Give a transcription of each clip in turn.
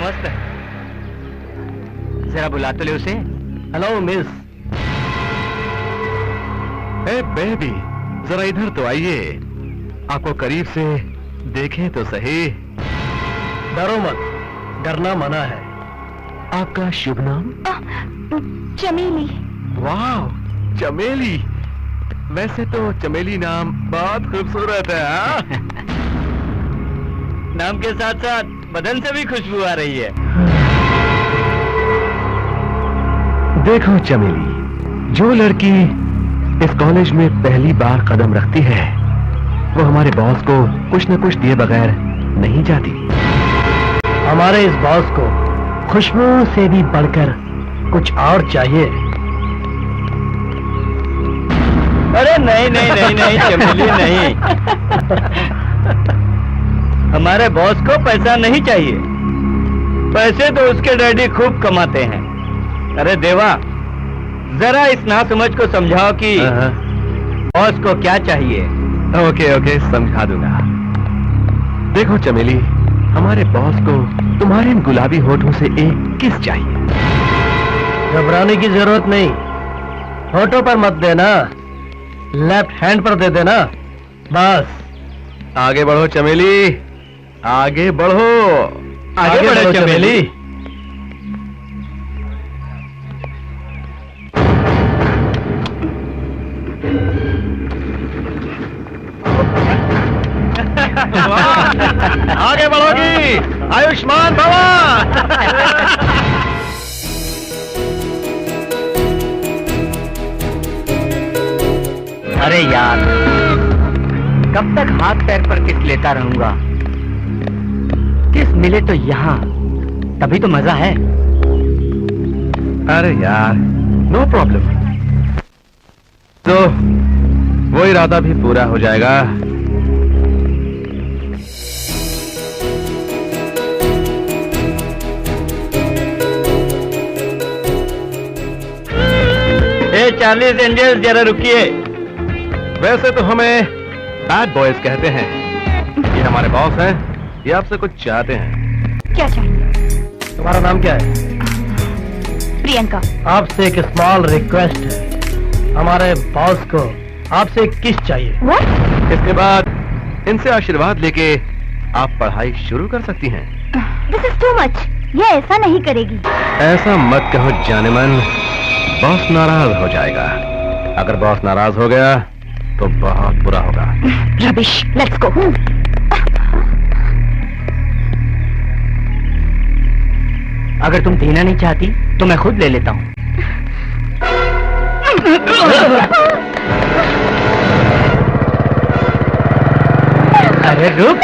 मस्त है। जरा बुला तो ले उसे। Hello miss. ए बेबी, जरा इधर तो आइए, आपको करीब से देखें तो सही। डरो मत, डरना मना है। आपका शुभ नाम? चमेली। वाह, चमेली। वैसे तो चमेली नाम बहुत खूबसूरत है। हाँ? नाम के साथ साथ बदन से भी खुशबू आ रही है। देखो चमेली, जो लड़की इस कॉलेज में पहली बार कदम रखती है वो हमारे बॉस को कुछ न कुछ दिए बगैर नहीं जाती। हमारे इस बॉस को खुशबू से भी बढ़कर कुछ और चाहिए। अरे नहीं नहीं नहीं नहीं चमेली नहीं। हमारे बॉस को पैसा नहीं चाहिए, पैसे तो उसके डैडी खूब कमाते हैं। अरे देवा, जरा इस नासमझ को समझाओ कि बॉस को क्या चाहिए। ओके ओके, समझा दूंगा। देखो चमेली, हमारे बॉस को तुम्हारे इन गुलाबी होठों से एक किस चाहिए। घबराने की जरूरत नहीं, होठों पर मत देना, लेफ्ट हैंड पर दे देना बस। आगे बढ़ो चमेली, आगे बढ़ो। आगे बढ़ो चमेली। आगे बढ़ोगी, आयुष्मान भवा। अरे यार, कब तक हाथ पैर पर किस लेता रहूंगा? किस मिले तो यहाँ, तभी तो मजा है। अरे यार, नो प्रॉब्लम। तो वो इरादा भी पूरा हो जाएगा। चार्लीज एंजल्स, जरा रुकिए। वैसे तो हमें बैड बॉयज कहते हैं। ये हमारे बॉस हैं, ये आपसे कुछ चाहते हैं। क्या चाहिए? तुम्हारा नाम क्या है? प्रियंका। आपसे एक स्मॉल रिक्वेस्ट है, हमारे बॉस को आपसे एक किस चाहिए। What? इसके बाद इनसे आशीर्वाद लेके आप पढ़ाई शुरू कर सकती हैं। This is too much. ये ऐसा नहीं करेगी। ऐसा मत कहो जाने मन, बॉस नाराज हो जाएगा। अगर बॉस नाराज हो गया तो बहुत बुरा होगा। Rubbish. Let's go. अगर तुम देना नहीं चाहती तो मैं खुद ले लेता हूँ। अरे रुक।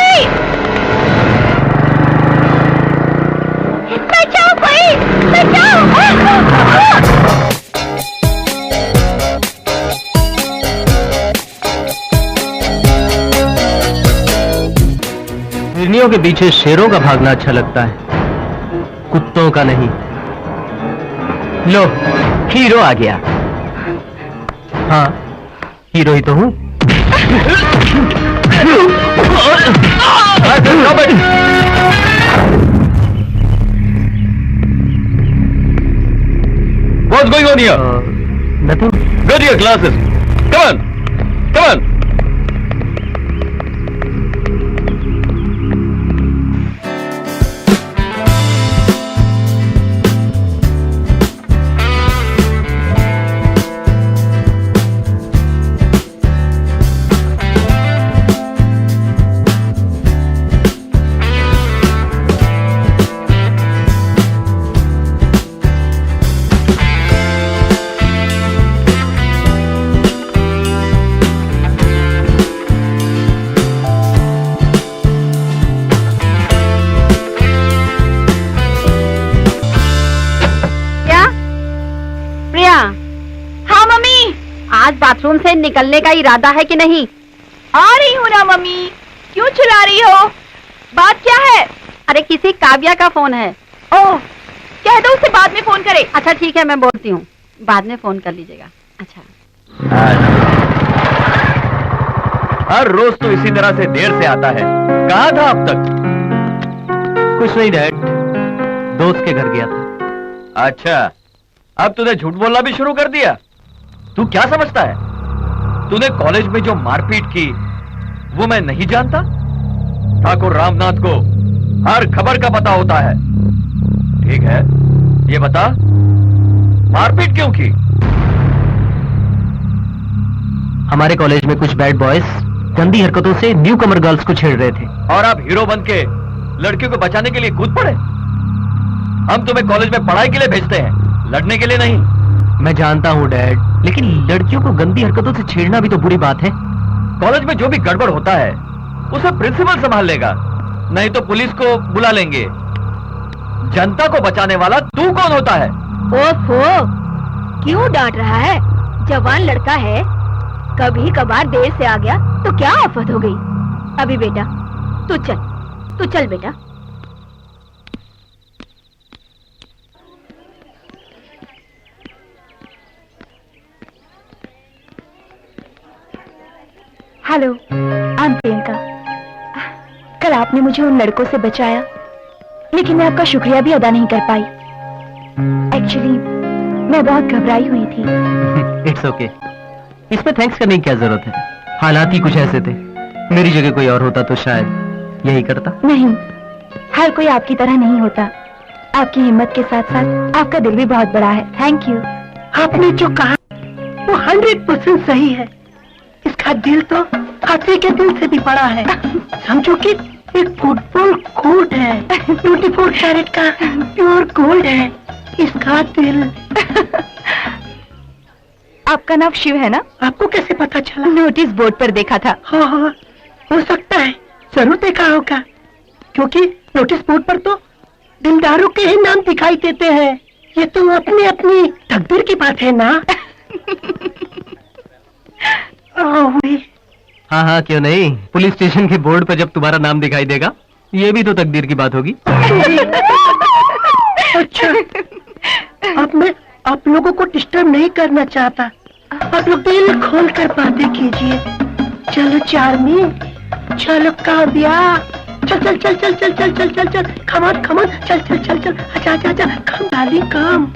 बचाओ कोई, बचाओ। हिरनियों के पीछे शेरों का भागना अच्छा लगता है, कुत्तों का नहीं। लो, हीरो आ गया। हाँ, हीरो ही तो हूँ। What's going on here? Nothing. Go to your classes. Come on. Come on. आज बाथरूम से निकलने का इरादा है कि नहीं? आ रही हूँ ना मम्मी, क्यों चिल्ला रही हो? बात क्या है? अरे किसी काव्या का फोन है। ओह, कह दो उसे बाद में फोन करे। अच्छा ठीक है, मैं बोलती हूँ, बाद में फोन कर लीजिएगा। अच्छा। हर रोज तो इसी तरह से देर से आता है, कहाँ था अब तक? कुछ नहीं डैड, दोस्त के घर गया था। अच्छा, अब तूने झूठ बोलना भी शुरू कर दिया। तू क्या समझता है? तूने कॉलेज में जो मारपीट की वो मैं नहीं जानता? ठाकुर रामनाथ को हर खबर का पता होता है। ठीक है, ये बता मारपीट क्यों की? हमारे कॉलेज में कुछ बैड बॉयज गंदी हरकतों से न्यू कमर गर्ल्स को छेड़ रहे थे और आप हीरो बन के लड़कियों को बचाने के लिए कूद पड़े। हम तुम्हें कॉलेज में पढ़ाई के लिए भेजते हैं, लड़ने के लिए नहीं। मैं जानता हूँ डैड, लेकिन लड़कियों को गंदी हरकतों से छेड़ना भी तो बुरी बात है। कॉलेज में जो भी गड़बड़ होता है उसे प्रिंसिपल संभाल लेगा, नहीं तो पुलिस को बुला लेंगे। जनता को बचाने वाला तू कौन होता है? ओफो, क्यों डांट रहा है? जवान लड़का है, कभी कभार देर से आ गया तो क्या आफत हो गई। अभी बेटा तू चल बेटा। Hello, I am Priyanka. कल आपने मुझे उन लड़कों से बचाया, लेकिन मैं आपका शुक्रिया भी अदा नहीं कर पाई। एक्चुअली मैं बहुत घबराई हुई थी। इट्स ओके, इसमें थैंक्स करने की क्या जरूरत है? हालात ही कुछ ऐसे थे। मेरी जगह कोई और होता तो शायद यही करता। नहीं, हर कोई आपकी तरह नहीं होता। आपकी हिम्मत के साथ साथ आपका दिल भी बहुत बड़ा है। Thank you. आपने जो कहा वो 100% सही है। इसका दिल तो हाथी के दिल से भी बड़ा है। समझो कि एक फुटबॉल कोर्ट है, 24 कैरेट का प्योर गोल्ड है इसका दिल। आपका नाम शिव है ना? आपको कैसे पता चला? नोटिस बोर्ड पर देखा था। हाँ, हो सकता है, जरूर देखा होगा, क्योंकि नोटिस बोर्ड पर तो दिलदारों के ही नाम दिखाई देते हैं। ये तो अपनी अपनी तकदीर की बात है ना। हाँ, क्यों नहीं। पुलिस स्टेशन के बोर्ड पर जब तुम्हारा नाम दिखाई देगा, ये भी तो तकदीर की बात होगी। अच्छा, अब मैं आप लोगों को डिस्टर्ब नहीं करना चाहता। आप लोग दिल खोल कर बातें कीजिए। चलो चार्मी, चलो काव्या, चल चल चल चल चल चल चल चल चल, कम चल चल चल चल, अच्छा अच्छा अच्छा, come darling come.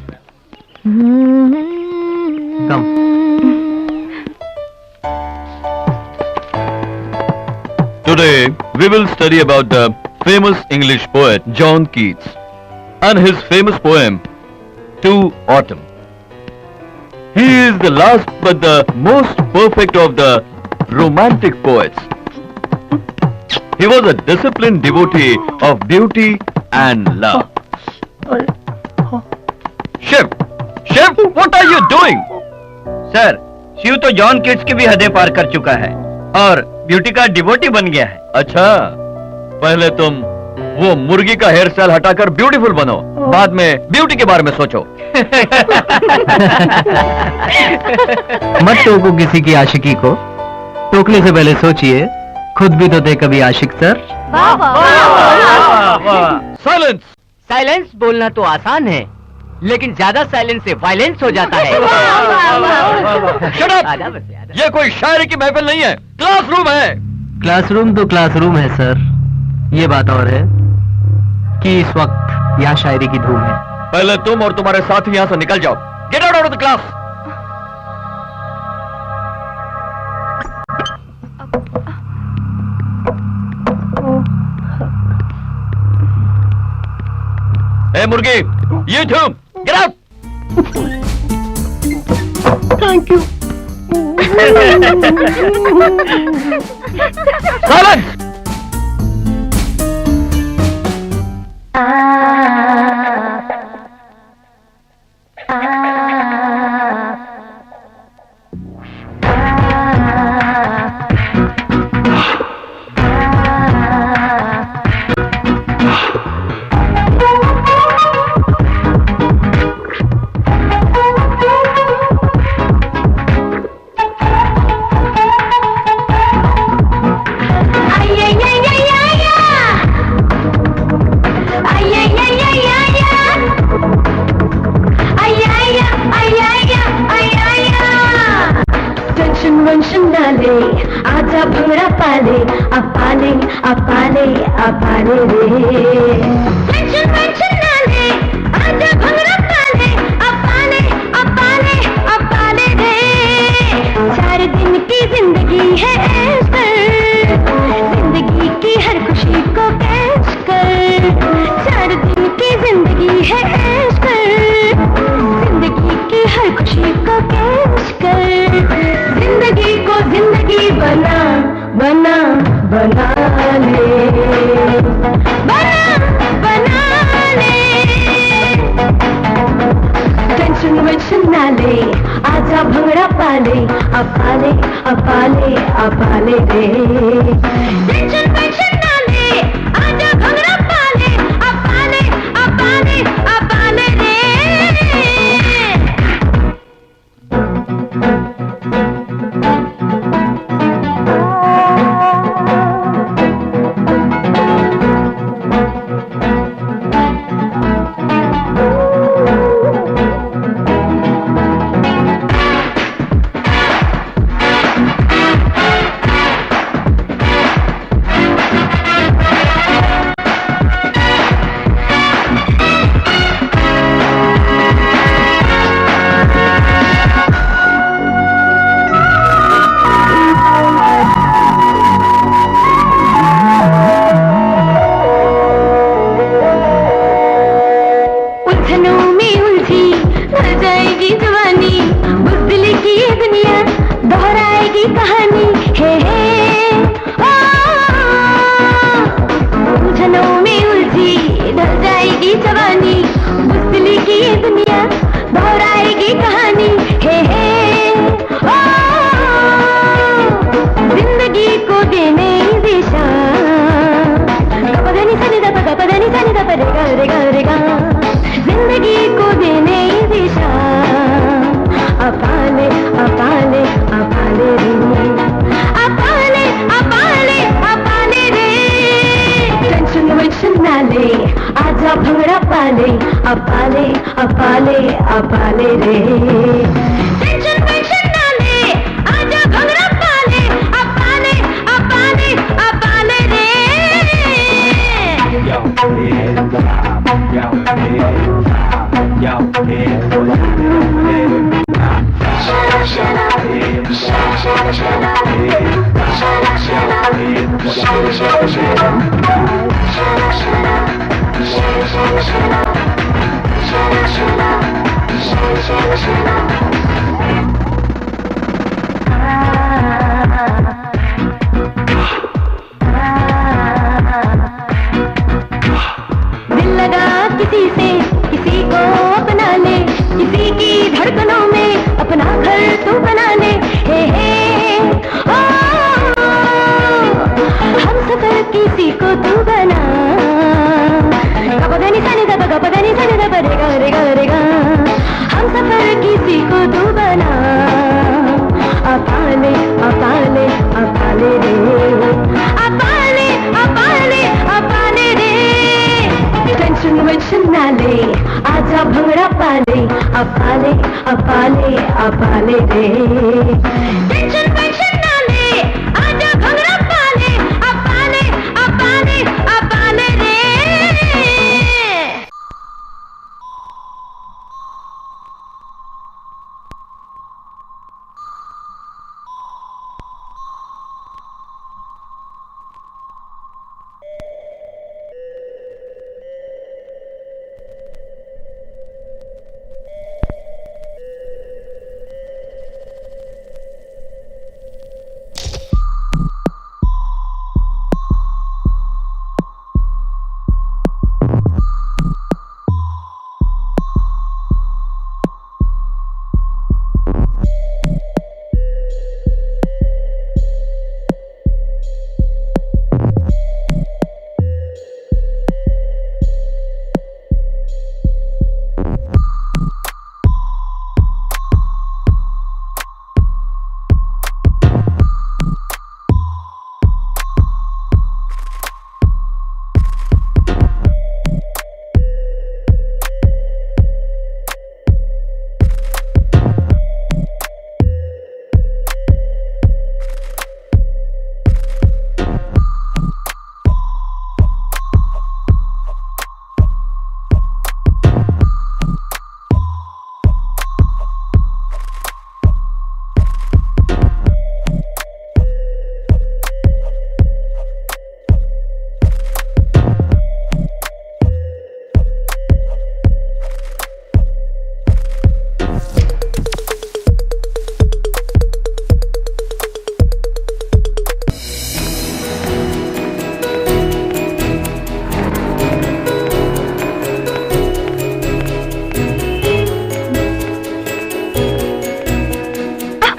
Today we will study about the famous English poet John Keats and his famous poem To Autumn. He is the last but the most perfect of the romantic poets. He was a disciplined devotee of beauty and love. Shiv, what are you doing? Sir, Shiv तो John kits की भी हदें पार कर चुका है और beauty का devotee बन गया है। अच्छा, पहले तुम वो मुर्गी का हेयर स्टाइल हटाकर ब्यूटीफुल बनो, बाद में ब्यूटी के बारे में सोचो। मत टोको किसी की आशिकी को, टोकने से पहले सोचिए खुद भी तो थे कभी आशिक सर। साइलेंस। साइलेंस बोलना तो आसान है, लेकिन ज्यादा साइलेंस से वायलेंस हो जाता है। Shut up! ये कोई शायरी की महफिल नहीं है, क्लासरूम है। क्लासरूम तो क्लासरूम है सर, ये बात और है कि इस वक्त यहाँ शायरी की धूम है। पहले तुम और तुम्हारे साथी यहाँ से निकल जाओ। Get out of the class. ए मुर्गी, you too, get out! Thank you. Silence! आजा भंगड़ा पाले, अपाले अपाले अपाले रे। टेंशन ना ले, ले, आजा भंगड़ा पाले, अपाले अपाले अपाले रे। टेंशन टेंशन ना ले, आजा भंगड़ा पाले, अपाले अपाले अपाले रे। जिंदगी को देने दिशा, अपाले अपाले अपाले रे, अपाले अपाले अपाले रे। टेंशन वेंशन ना ले, आजा भंगड़ा पाले, अपाले अपाले अपाले रे। टेंशन वेंशन ना ले, आजा भंगड़ा पाले, अपाले अपाले अपाले रे। दिल लगा किसी से, किसी को अपना ले, किसी की धड़कनों में अपना घर तू बना ले। हे ओ, हम सफर किसी को तू बना, गपगनी सनी दब रेगा रेगा रेगा। हम सफर किसी को तू बना, अपाले अपाले अपाले रे, अपाले अपाले अपाले रे। टेंशन वेंशन ना ले, आजा भंगड़ा पाले, अपाले अपाले अपाले रे। टेंशन वेंशन ना ले, आजा भंगड़ा पाले, अपाले अपाले अपाले रे।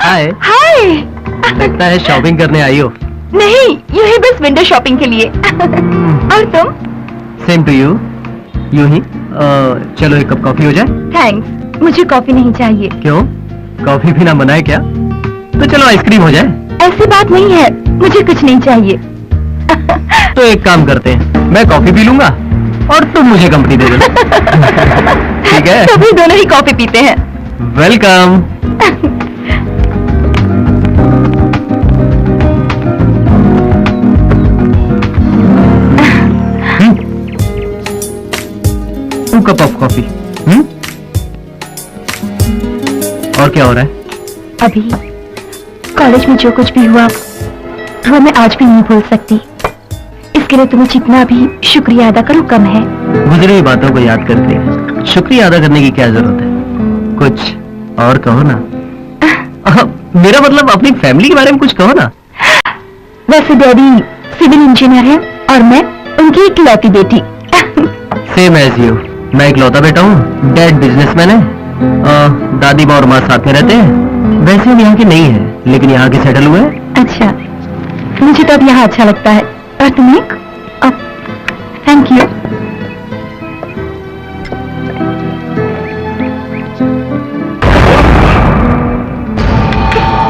हाय। हाय। लगता है शॉपिंग करने आई हो। नहीं, यूं ही बस विंडो शॉपिंग के लिए। और तुम? Same to you. यूं ही। चलो एक कप कॉफी हो जाए। थैंक्स, मुझे कॉफी नहीं चाहिए। क्यों? कॉफी पीना मना है क्या? तो चलो आइसक्रीम हो जाए। ऐसी बात नहीं है, मुझे कुछ नहीं चाहिए। तो एक काम करते हैं, मैं कॉफी पी लूंगा और तुम मुझे कंपनी दे देना। ठीक है? तो भी दोनों ही कॉफी पीते हैं। Welcome. Two cup of coffee. और क्या हो रहा है? अभी कॉलेज में जो कुछ भी हुआ वो मैं आज भी नहीं भूल सकती। इसके लिए तुम्हें जितना भी शुक्रिया अदा करूं कम है। गुजरी हुई बातों को याद करके शुक्रिया अदा करने की क्या जरूरत है? कुछ और कहो ना। मेरा मतलब अपनी फैमिली के बारे में कुछ कहो ना। वैसे डैडी सिविल इंजीनियर है और मैं उनकी इकलौती बेटी। Same as you. मैं इकलौता बेटा हूँ, डैड बिजनेसमैन है, दादी माँ और माँ साथ में रहते हैं। वैसे हम यहाँ के नहीं है, लेकिन यहाँ के सेटल हुए हैं। अच्छा, मुझे तो अब यहाँ अच्छा लगता है। और तुम्हें? Thank you.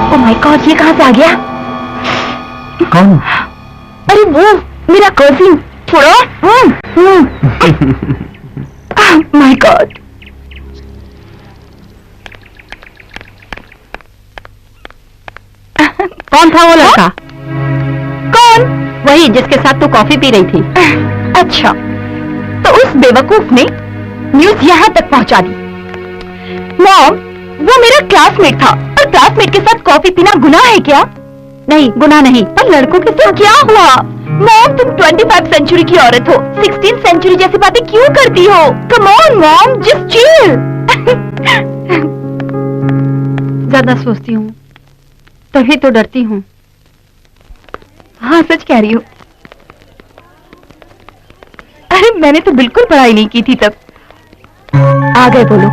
Oh my God, ये कहाँ से आ गया? कौन? अरे वो मेरा कजिन माय गॉड। कौन था वो लड़का? कौन? वही जिसके साथ तू कॉफी पी रही थी। अच्छा, तो उस बेवकूफ ने न्यूज यहाँ तक पहुँचा दी। मॉम, वो मेरा क्लासमेट था और क्लासमेट के साथ कॉफी पीना गुनाह है क्या? नहीं, गुनाह नहीं। पर लड़कों के साथ क्या हुआ? मॉम, तुम 25 सेंचुरी की औरत हो, 16 सेंचुरी जैसी बातें क्यों करती हो? Come on mom, just chill. ज्यादा सोचती हूँ तभी तो डरती हूँ। हाँ, सच कह रही हूँ। अरे मैंने तो बिल्कुल पढ़ाई नहीं की थी तब। आ गए वो लोग।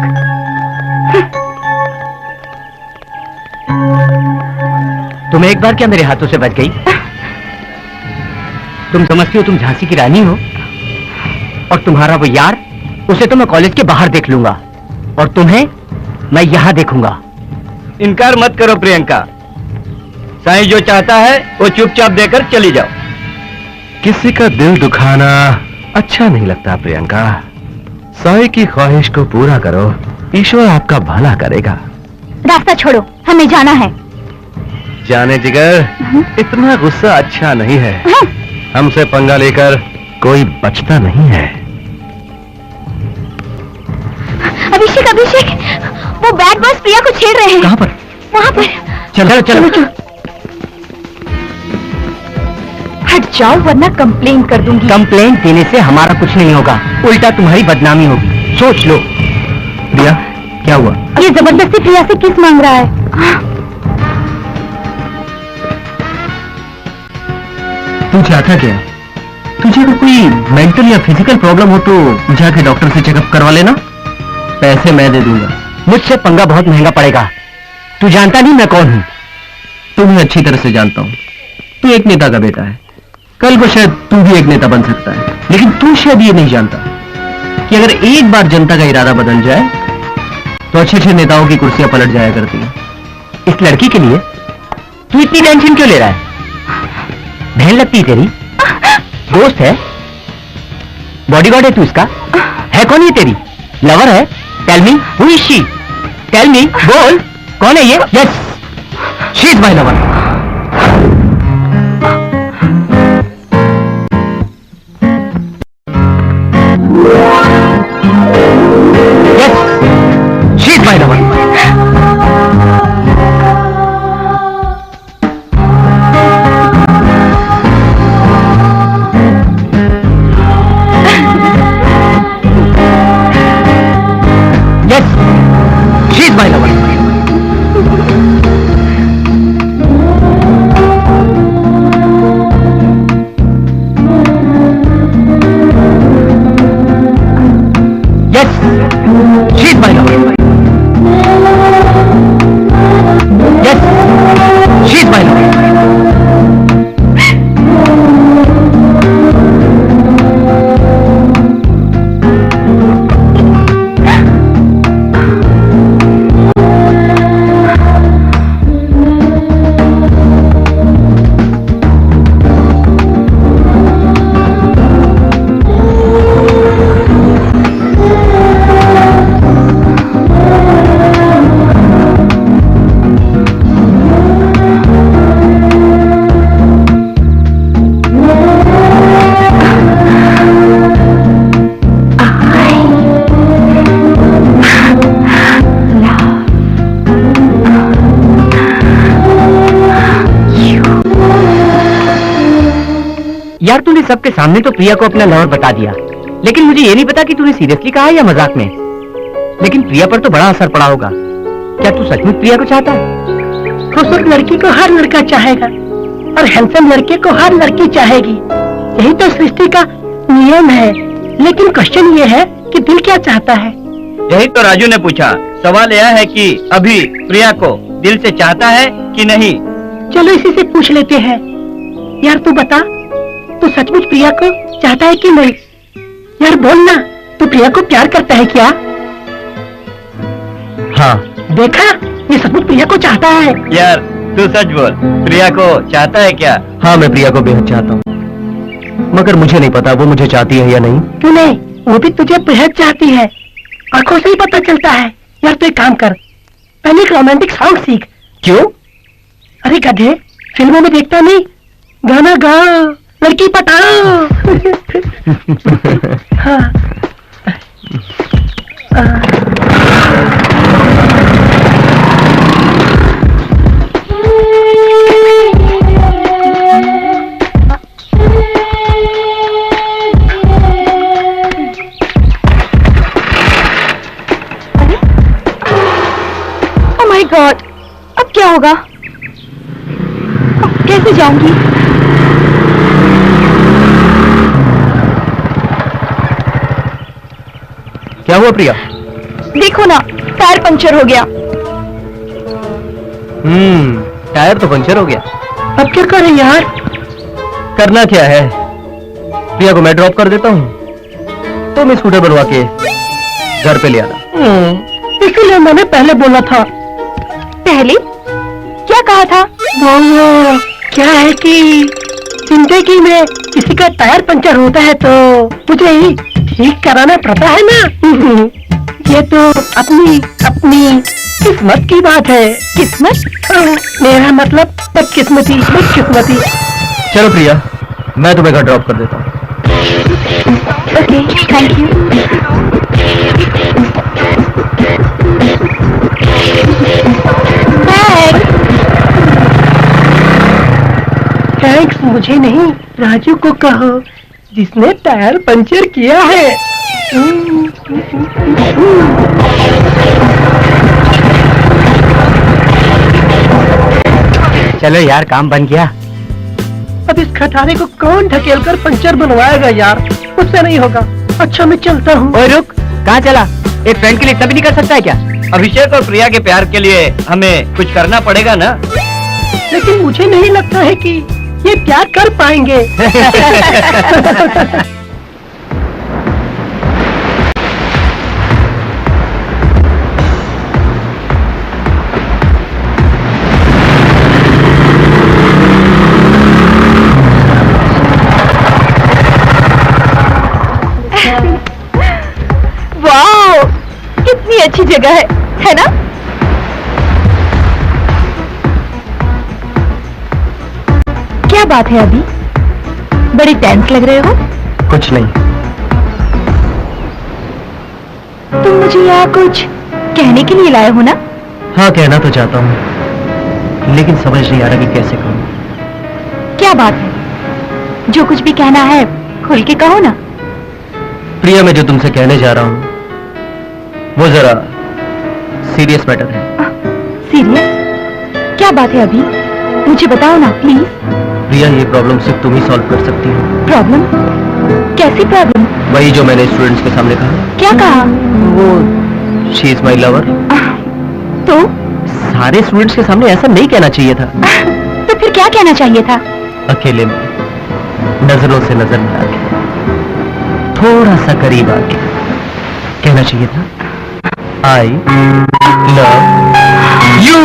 तुम एक बार क्या मेरे हाथों से बच गई? तुम समझती हो तुम झांसी की रानी हो, और तुम्हारा वो यार, उसे तो मैं कॉलेज के बाहर देख लूंगा और तुम्हें मैं यहाँ देखूंगा। इनकार मत करो प्रियंका। साईं जो चाहता है वो चुपचाप देकर चली जाओ। किसी का दिल दुखाना अच्छा नहीं लगता प्रियंका। साईं की ख्वाहिश को पूरा करो, ईश्वर आपका भला करेगा। रास्ता छोड़ो, हमें जाना है। जाने जिगर, इतना गुस्सा अच्छा नहीं है। हमसे पंगा लेकर कोई बचता नहीं है। अभिषेक, अभिषेक, वो बैड बॉयज प्रिया को छेड़ रहे हैं। कहाँ पर? वहाँ पर। चलो चलो चलो। हट जाओ वरना कंप्लेन कर दूंगी। कंप्लेंट देने से हमारा कुछ नहीं होगा, उल्टा तुम्हारी बदनामी होगी। सोच लो। प्रिया, क्या हुआ? ये जबरदस्ती प्रिया से किस मांग रहा है? तू चाहता क्या? तुझे अगर कोई मेंटल या फिजिकल प्रॉब्लम हो तो जाके डॉक्टर से चेकअप करवा लेना। पैसे मैं दे दूंगा। मुझसे पंगा बहुत महंगा पड़ेगा। तू जानता नहीं मैं कौन हूँ। तुम्हें अच्छी तरह से जानता हूँ। तू एक नेता का बेटा है, कल को शायद तू भी एक नेता बन सकता है। लेकिन तू शायद ये नहीं जानता कि अगर एक बार जनता का इरादा बदल जाए तो अच्छे अच्छे नेताओं की कुर्सियां पलट जाया करती हैं। इस लड़की के लिए तू इतनी टेंशन क्यों ले रहा है? बहन लगती है तेरी, दोस्त है, बॉडीगार्ड है तू इसका। है कौन ये तेरी? लवर है? Tell me who is she? Tell me, बोल कौन है ये? Yes, she is my lover. Yes, she is my lover. My lover. Yes, she's my lover. Yes. Is my love. यार तूने सबके सामने तो प्रिया को अपना लवर बता दिया, लेकिन मुझे ये नहीं पता कि तूने सीरियसली कहा है या मजाक में। लेकिन प्रिया पर तो बड़ा असर पड़ा होगा। क्या तू सचमुच प्रिया को चाहता है? खूबसूरत लड़की को हर लड़का चाहेगा और हैंडसम लड़के को हर लड़की चाहेगी। यही तो सृष्टि का नियम है। लेकिन क्वेश्चन ये है कि दिल क्या चाहता है। यही तो राजू ने पूछा। सवाल यह है कि अभी प्रिया को दिल से चाहता है कि नहीं। चलो इसी से पूछ लेते हैं। यार तू बता, तू सचमुच प्रिया को चाहता है कि नहीं? यार बोल ना, तू प्रिया को प्यार करता है क्या? हाँ। देखा, ये सचमुच प्रिया को चाहता है। यार तू सच बोल, प्रिया को चाहता है क्या? हाँ, मैं प्रिया को बेहद चाहता हूँ, मगर मुझे नहीं पता वो मुझे चाहती है या नहीं। क्यों नहीं, वो भी तुझे बेहद चाहती है। आंखों से ही पता चलता है। यार तू एक काम कर, पहले एक रोमांटिक सॉन्ग सीख। क्यों? अरे गधे, फिल्मों में देखता नहीं, गाना गा, लड़की पटाओ। हाँ। ओह माय गॉड, अब क्या होगा? अब कैसे जाऊंगी? क्या हुआ प्रिया? देखो ना, टायर पंचर हो गया। टायर तो पंचर हो गया। अब क्या करें यार? करना क्या है, प्रिया को मैं ड्रॉप कर देता हूँ, तो मैं स्कूटर बनवा के घर पे ले आना। इसीलिए मैंने पहले बोला था। पहले क्या कहा था? वो क्या है कि जिंदगी में किसी का टायर पंचर होता है तो मुझे ही ठीक कराना पड़ता है ना। ये तो अपनी अपनी किस्मत की बात है। किस्मत? मेरा मतलब बदकिस्मती बदकिस्मती। चलो प्रिया, मैं तुम्हें घर ड्रॉप कर देता हूँ। Okay, thank you. थैंक्स मुझे नहीं, राजू को कहो, जिसने टायर पंचर किया है। चलो यार, काम बन गया। अब इस खटारे को कौन ढकेल कर पंचर बनवाएगा यार? मुझसे नहीं होगा। अच्छा मैं चलता हूँ। ओए रुक, कहाँ चला? एक फ्रेंड के लिए इतना भी नहीं कर सकता है क्या? अभिषेक और प्रिया के प्यार के लिए हमें कुछ करना पड़ेगा ना। लेकिन मुझे नहीं लगता है कि ये प्यार कर पाएंगे। वाओ, कितनी अच्छी जगह है ना? क्या बात है अभी? बड़ी टेंस लग रहे हो। कुछ नहीं। तुम मुझे यहाँ कुछ कहने के लिए लाए हो ना? हाँ, कहना तो चाहता हूँ, लेकिन समझ नहीं आ रहा कि कैसे कहूँ। क्या बात है? जो कुछ भी कहना है खुल के कहो ना। प्रिया, मैं जो तुमसे कहने जा रहा हूँ वो जरा सीरियस मैटर है। सीरियस? क्या बात है अभी? मुझे बताओ ना प्लीज। प्रिया, ये प्रॉब्लम सिर्फ तुम ही सॉल्व कर सकती हो। प्रॉब्लम? कैसी प्रॉब्लम? वही जो मैंने स्टूडेंट्स के सामने कहा। क्या कहा? वो शी इज माई लवर। तो सारे स्टूडेंट्स के सामने ऐसा नहीं कहना चाहिए था। क्या कहना चाहिए था? अकेले में नजरों से नजर मिला के थोड़ा सा करीब आके कहना चाहिए था आई लव यू।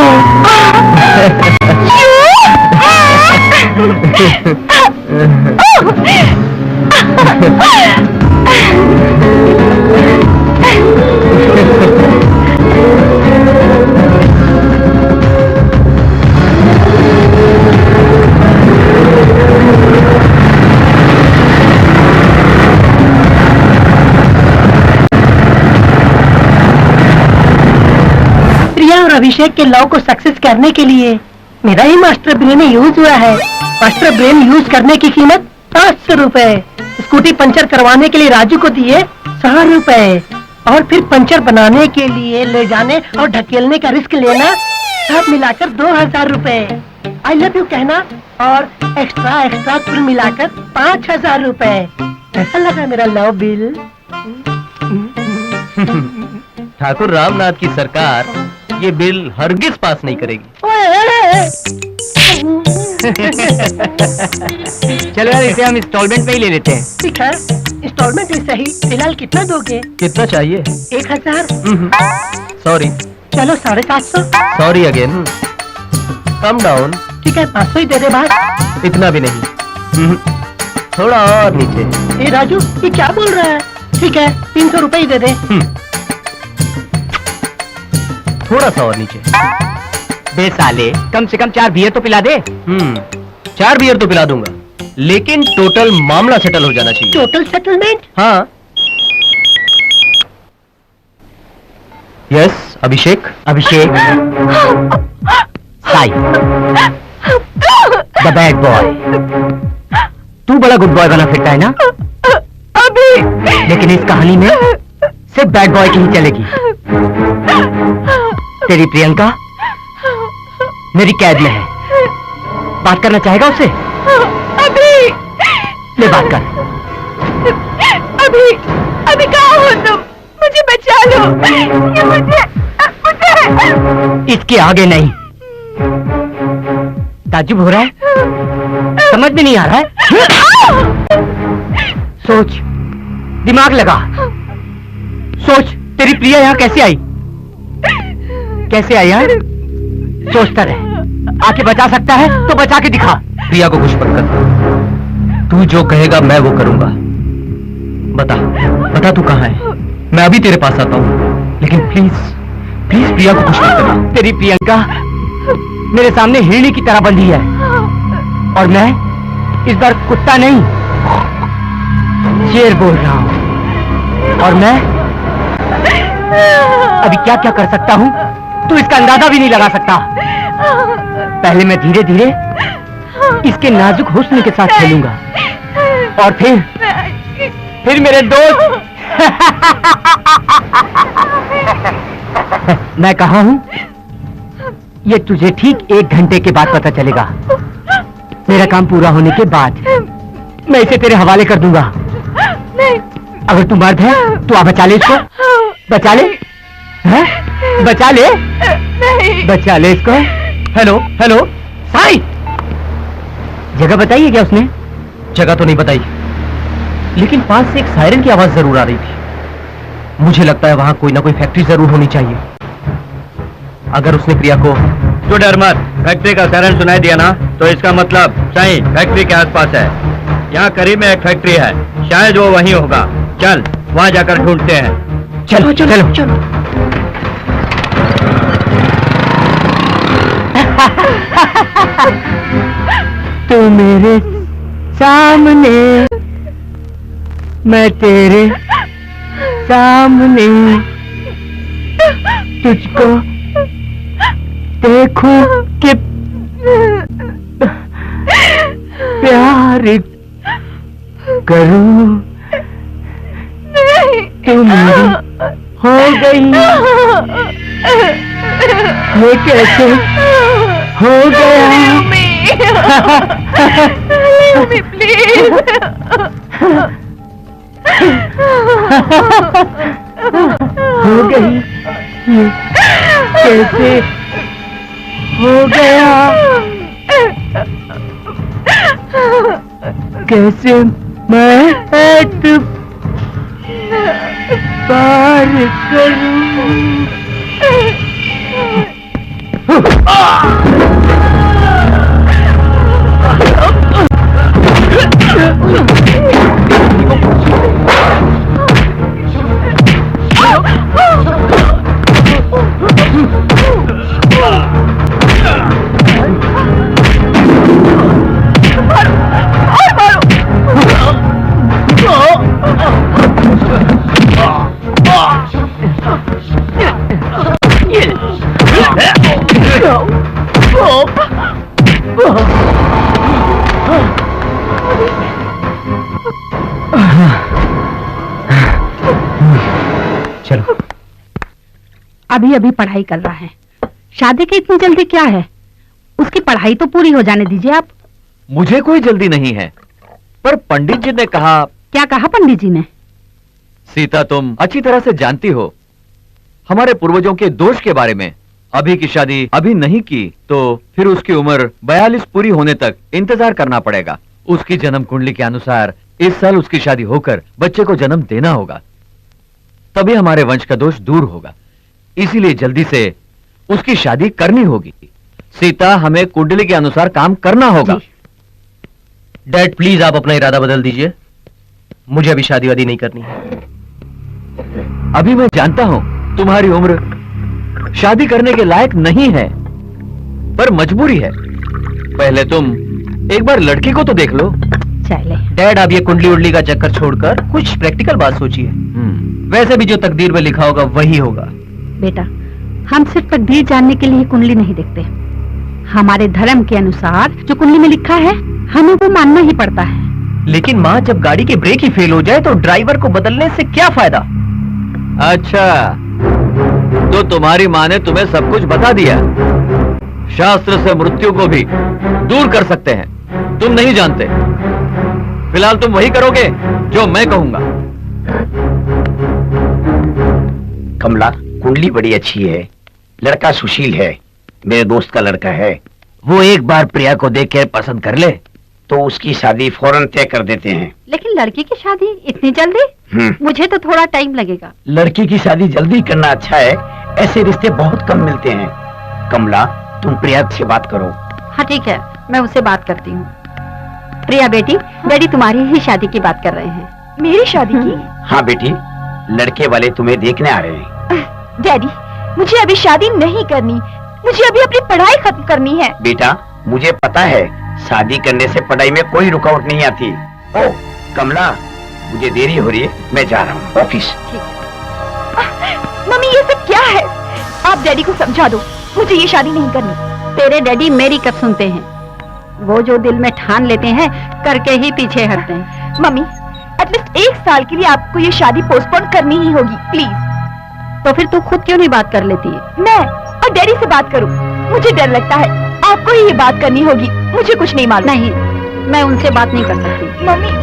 प्रिया और अभिषेक के लव को सक्सेस करने के लिए मेरा ही मास्टर ब्रेन यूज हुआ है। मास्टर ब्रेन यूज करने की कीमत 500 रुपए। स्कूटी पंचर करवाने के लिए राजू को दिए 100 रुपए और फिर पंचर बनाने के लिए ले जाने और ढकेलने का रिस्क लेना, सब मिलाकर 2000 रुपए। आई लव यू कहना और एक्स्ट्रा एक्स्ट्रा कुल मिलाकर 5000 रुपए। कैसा लगा मेरा लव बिल? ठाकुर रामनाथ की सरकार ये बिल हरगिज पास नहीं करेगी। चलो यार, इसे हम इंस्टॉलमेंट में ही ले लेते हैं। ठीक है, इंस्टॉलमेंट में सही। फिलहाल कितना दोगे? कितना चाहिए? 1000। सॉरी। चलो 750। Sorry again. Come down. ठीक है, 500 ही दे दे बात। इतना भी नहीं। थोड़ा और नीचे। ए राजू, ये क्या बोल रहा है? ठीक है, 300 रुपए ही दे दे। थोड़ा सा और नीचे। बे साले, कम से कम 4 बियर तो पिला दे। 4 बियर तो पिला दूंगा, लेकिन टोटल मामला सेटल हो जाना चाहिए। Total settlement? हाँ। Yes Abhishek. Abhishek Sai the bad boy. तू बड़ा गुड बॉय बना फिरता है ना अभी, लेकिन इस कहानी में सिर्फ बैड बॉय की ही चलेगी। तेरी प्रियंका मेरी कैद में है, बात करना चाहेगा उससे? अभी ले बात कर। अभी कहाँ हो तुम? मुझे बचा लो। ये मुझे इसके आगे नहीं। ताज्जुब हो रहा है? समझ में नहीं आ रहा है? सोच, दिमाग लगा, सोच तेरी प्रिया यहाँ कैसे आई? कैसे आई यार? सोचता रहे, आके बचा सकता है तो बचा के दिखा। प्रिया को कुछ मत कर, तू जो कहेगा मैं वो करूंगा। बता बता तू कहाँ है? मैं अभी तेरे पास आता हूँ, लेकिन प्लीज प्लीज प्रिया को कुछ मत करना। तेरी प्रियंका मेरे सामने हिरणी की तरह बंधी है, और मैं इस बार कुत्ता नहीं शेर बोल रहा हूँ। और मैं अभी क्या क्या कर सकता हूँ तू इसका अंदाजा भी नहीं लगा सकता। पहले मैं धीरे धीरे इसके नाजुक हुस्न के साथ खेलूंगा, और फिर मेरे दोस्त मैं कहा हूं ये तुझे ठीक 1 घंटे के बाद पता चलेगा। मेरा काम पूरा होने के बाद मैं इसे तेरे हवाले कर दूंगा। अगर तू मर्द है तो आ बचा ले इसको, बचा ले, है? बचा ले, बचा ले इसको। हेलो हेलो साई, जगह बताई है क्या उसने? जगह तो नहीं बताई, लेकिन पास से एक सायरन की आवाज जरूर आ रही थी। मुझे लगता है वहां कोई ना कोई फैक्ट्री जरूर होनी चाहिए। अगर उसने प्रिया को... तो डर मत, फैक्ट्री का सायरन सुनाई दिया ना, तो इसका मतलब सही फैक्ट्री के आसपास है। यहाँ करीब में एक फैक्ट्री है, शायद वो वहीं होगा। चल वहां जाकर ढूंढते हैं। चलो चलो चलो, चलो। तू मेरे सामने, मैं तेरे सामने, तुझको देखूं कि प्यार करूं। तू मेरी हो गई, ये कैसे हो गया? प्लीज हो गई, ये कैसे हो गया? कैसे मैं हाथ पार करूं? चलो, अभी अभी पढ़ाई कर रहा है, शादी की इतनी जल्दी क्या है? उसकी पढ़ाई तो पूरी हो जाने दीजिए आप। मुझे कोई जल्दी नहीं है, पर पंडित जी ने कहा। क्या कहा पंडित जी ने? सीता, तुम अच्छी तरह से जानती हो हमारे पूर्वजों के दोष के बारे में। अभी की शादी अभी नहीं की तो फिर उसकी उम्र 42 पूरी होने तक इंतजार करना पड़ेगा। उसकी जन्म कुंडली के अनुसार इस साल उसकी शादी होकर बच्चे को जन्म देना होगा, तभी हमारे वंश का दोष दूर होगा। इसीलिए जल्दी से उसकी शादी करनी होगी। सीता, हमें कुंडली के अनुसार काम करना होगा। डैड प्लीज आप अपना इरादा बदल दीजिए, मुझे अभी शादी वादी नहीं करनी है। अभी मैं जानता हूं तुम्हारी उम्र शादी करने के लायक नहीं है, पर मजबूरी है। पहले तुम एक बार लड़की को तो देख लो। चले डैड, आप ये कुंडली उंडली का चक्कर छोड़कर कुछ प्रैक्टिकल बात सोचिए। वैसे भी जो तकदीर में लिखा होगा वही होगा। बेटा, हम सिर्फ तकदीर जानने के लिए कुंडली नहीं देखते। हमारे धर्म के अनुसार जो कुंडली में लिखा है हमें वो मानना ही पड़ता है। लेकिन माँ, जब गाड़ी की ब्रेक ही फेल हो जाए तो ड्राइवर को बदलने से क्या फायदा? अच्छा, तो तुम्हारी माँ ने तुम्हें सब कुछ बता दिया। शास्त्र से मृत्यु को भी दूर कर सकते हैं, तुम नहीं जानते। फिलहाल तुम वही करोगे जो मैं कहूंगा। कमला, कुंडली बड़ी अच्छी है, लड़का सुशील है, मेरे दोस्त का लड़का है। वो एक बार प्रिया को देख कर पसंद कर ले तो उसकी शादी फौरन तय कर देते हैं। लेकिन लड़की की शादी इतनी जल्दी? मुझे तो थोड़ा टाइम लगेगा। लड़की की शादी जल्दी करना अच्छा है, ऐसे रिश्ते बहुत कम मिलते हैं। कमला, तुम प्रिया से बात करो। हाँ ठीक है, मैं उससे बात करती हूँ। प्रिया बेटी, डैडी तुम्हारी ही शादी की बात कर रहे हैं। मेरी शादी की? हाँ बेटी, लड़के वाले तुम्हें देखने आ रहे हैं। डैडी, मुझे अभी शादी नहीं करनी, मुझे अभी अपनी पढ़ाई खत्म करनी है। बेटा, मुझे पता है शादी करने से पढ़ाई में कोई रुकावट नहीं आती। ओ कमला, मुझे देरी हो रही है, मैं जा रहा हूँ ऑफिस। मम्मी, ये सब क्या है? आप डैडी को समझा दो, मुझे ये शादी नहीं करनी। तेरे डैडी मेरी कब सुनते हैं? वो जो दिल में ठान लेते हैं करके ही पीछे हटते हैं। मम्मी, एटलीस्ट 1 साल के लिए आपको ये शादी पोस्टपोन करनी ही होगी, प्लीज। तो फिर तू खुद क्यों नहीं बात कर लेती है? मैं और डैडी से बात करूं? मुझे डर लगता है, आपको ही ये बात करनी होगी, मुझे कुछ नहीं मालूम। नहीं, मैं उनसे बात नहीं कर सकती। मम्मी,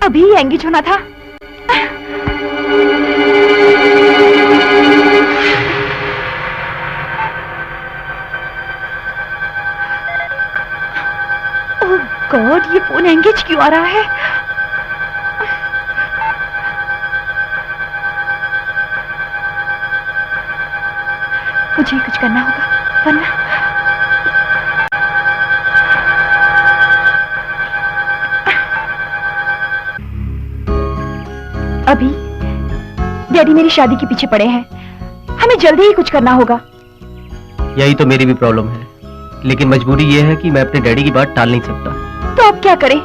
अभी एंगेज होना था। ओह गॉड, ये फोन एंगेज क्यों आ रहा है? मुझे कुछ करना होगा वरना। अभी डैडी मेरी शादी के पीछे पड़े हैं, हमें जल्दी ही कुछ करना होगा। यही तो मेरी भी प्रॉब्लम है, लेकिन मजबूरी यह है कि मैं अपने डैडी की बात टाल नहीं सकता। तो अब क्या करें?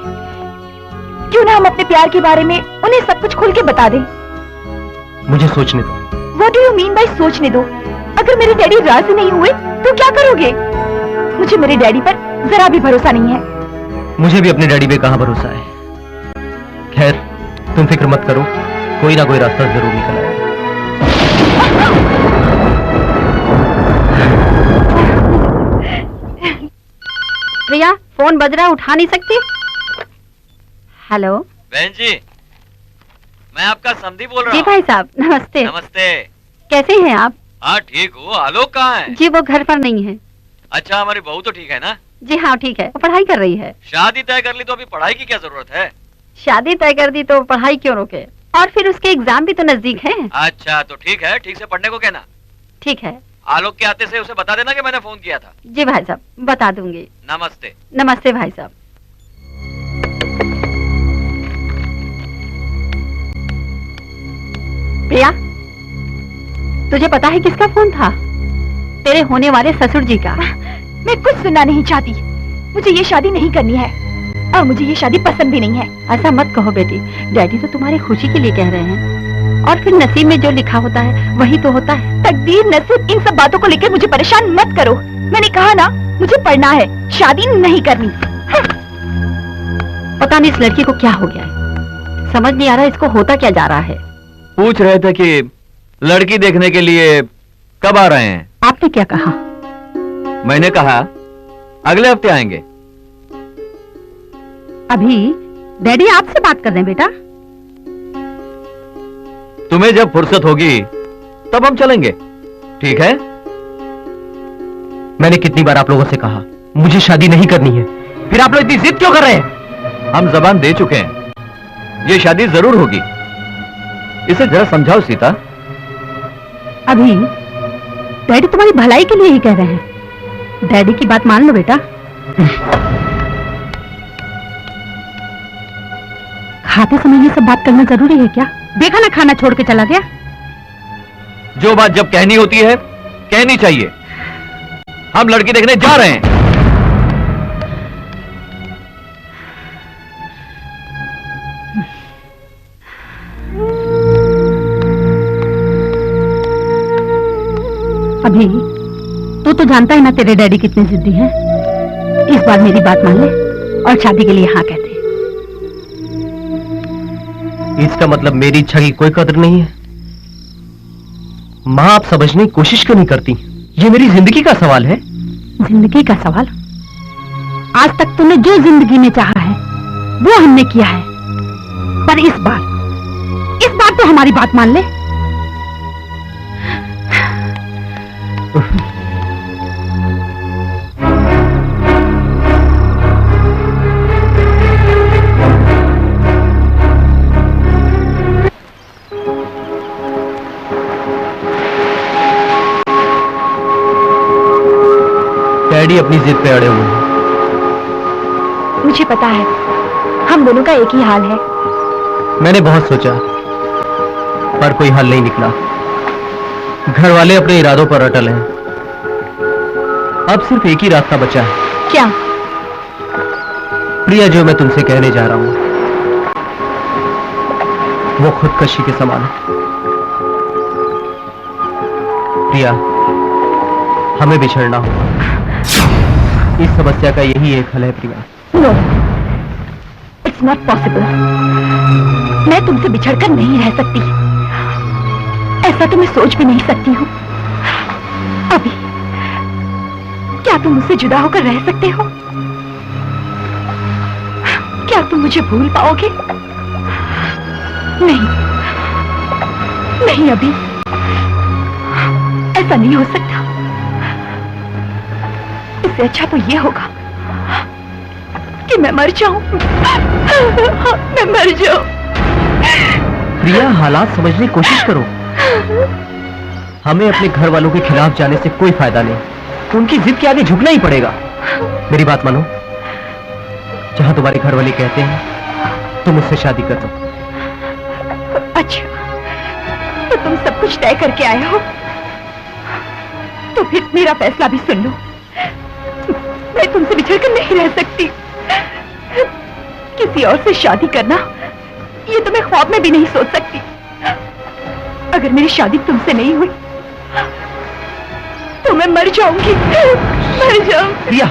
क्यों ना हम अपने प्यार के बारे में उन्हें सब कुछ खुल के बता दें। मुझे सोचने दो। What do you mean by सोचने दो? अगर मेरे डैडी राजी नहीं हुए तो क्या करोगे? मुझे मेरे डैडी पर जरा भी भरोसा नहीं है। मुझे भी अपने डैडी पे कहां भरोसा है। खैर, तुम फिक्र मत करो, कोई ना कोई रास्ता जरूर निकल आएगा। प्रिया, फोन बज रहा, उठा नहीं सकती? हेलो। बहन जी, मैं आपका समधी बोल रहा जी हूँ। भाई साहब, नमस्ते। नमस्ते। कैसे हैं आप? हाँ ठीक हूँ। आलोक कहाँ है? जी वो घर पर नहीं है। अच्छा, हमारी बहू तो ठीक है ना? जी हाँ ठीक है, वो पढ़ाई कर रही है। शादी तय कर ली तो अभी पढ़ाई की क्या जरूरत है? शादी तय कर दी तो पढ़ाई क्यों रोके? और फिर उसके एग्जाम भी तो नजदीक है। अच्छा तो ठीक है, ठीक से पढ़ने को कहना। ठीक है। आलोक के आते से उसे बता देना कि मैंने फोन किया था। जी भाई साहब, बता दूंगी। नमस्ते। नमस्ते भाई साहब। प्रिया, तुझे पता है किसका फोन था? तेरे होने वाले ससुर जी का। मैं कुछ सुनना नहीं चाहती। मुझे ये शादी नहीं करनी है और मुझे ये शादी पसंद भी नहीं है। ऐसा मत कहो बेटी, डैडी तो तुम्हारी खुशी के लिए कह रहे हैं। और फिर नसीब में जो लिखा होता है वही तो होता है। तकदीर, नसीब, इन सब बातों को लेकर मुझे परेशान मत करो। मैंने कहा ना, मुझे पढ़ना है, शादी नहीं करनी। पता नहीं इस लड़की को क्या हो गया है, समझ नहीं आ रहा इसको होता क्या जा रहा है। पूछ रहे थे कि लड़की देखने के लिए कब आ रहे हैं? आपने क्या कहा? मैंने कहा अगले हफ्ते आएंगे। अभी डैडी आपसे बात कर रहे हैं बेटा। तुम्हें जब फुर्सत होगी तब हम चलेंगे, ठीक है? मैंने कितनी बार आप लोगों से कहा मुझे शादी नहीं करनी है, फिर आप लोग इतनी जिद क्यों कर रहे हैं? हम जबान दे चुके हैं, ये शादी जरूर होगी। इसे जरा समझाओ सीता। अभी डैडी तुम्हारी भलाई के लिए ही कह रहे हैं, डैडी की बात मान लो बेटा। खाते समय ये सब बात करना जरूरी है क्या? देखा ना खाना छोड़ के चला गया। जो बात जब कहनी होती है कहनी चाहिए। हम लड़की देखने जा रहे हैं। अभी तू तो जानता है ना तेरे डैडी कितने जिद्दी हैं। इस बार मेरी बात मान ले और शादी के लिए हाँ कहते। इसका मतलब मेरी इच्छा की कोई कदर नहीं है? माँ, आप समझने की कोशिश क्यों नहीं करती? ये मेरी जिंदगी का सवाल है। जिंदगी का सवाल? आज तक तूने जो जिंदगी में चाहा है वो हमने किया है, पर इस बार तो हमारी बात मान ले। डैडी अपनी जिद पे अड़े हुए हैं। मुझे पता है, हम दोनों का एक ही हाल है। मैंने बहुत सोचा पर कोई हल नहीं निकला। घर वाले अपने इरादों पर अटल हैं। अब सिर्फ एक ही रास्ता बचा है। क्या? प्रिया, जो मैं तुमसे कहने जा रहा हूं वो खुदकशी के समान है। प्रिया, हमें बिछड़ना होगा। इस समस्या का यही एक हल है Priya. No, it's not possible. मैं तुमसे बिछड़कर नहीं रह सकती। ऐसा तो मैं सोच भी नहीं सकती हूँ। अभी क्या तुम मुझसे जुदा होकर रह सकते हो? क्या तुम मुझे भूल पाओगे? नहीं नहीं, अभी ऐसा नहीं हो सकता। इससे अच्छा तो ये होगा कि मैं मर जाऊं। मैं मर जाऊं। प्रिया, हालात समझने की कोशिश करो। हमें अपने घर वालों के खिलाफ जाने से कोई फायदा नहीं। उनकी जिद के आगे झुकना ही पड़ेगा। मेरी बात मानो, जहां तुम्हारे घर वाले कहते हैं तुम मुझसे शादी कर दो। अच्छा, तो तुम सब कुछ तय करके आए हो, तो फिर मेरा फैसला भी सुन लो। मैं तुमसे बिछड़कर नहीं रह सकती। किसी और से शादी करना, ये तो मैं ख्वाब में भी नहीं सोच सकती। अगर मेरी शादी तुमसे नहीं हुई तो मैं मर जाऊंगी। मर जाऊंगी। प्रिया,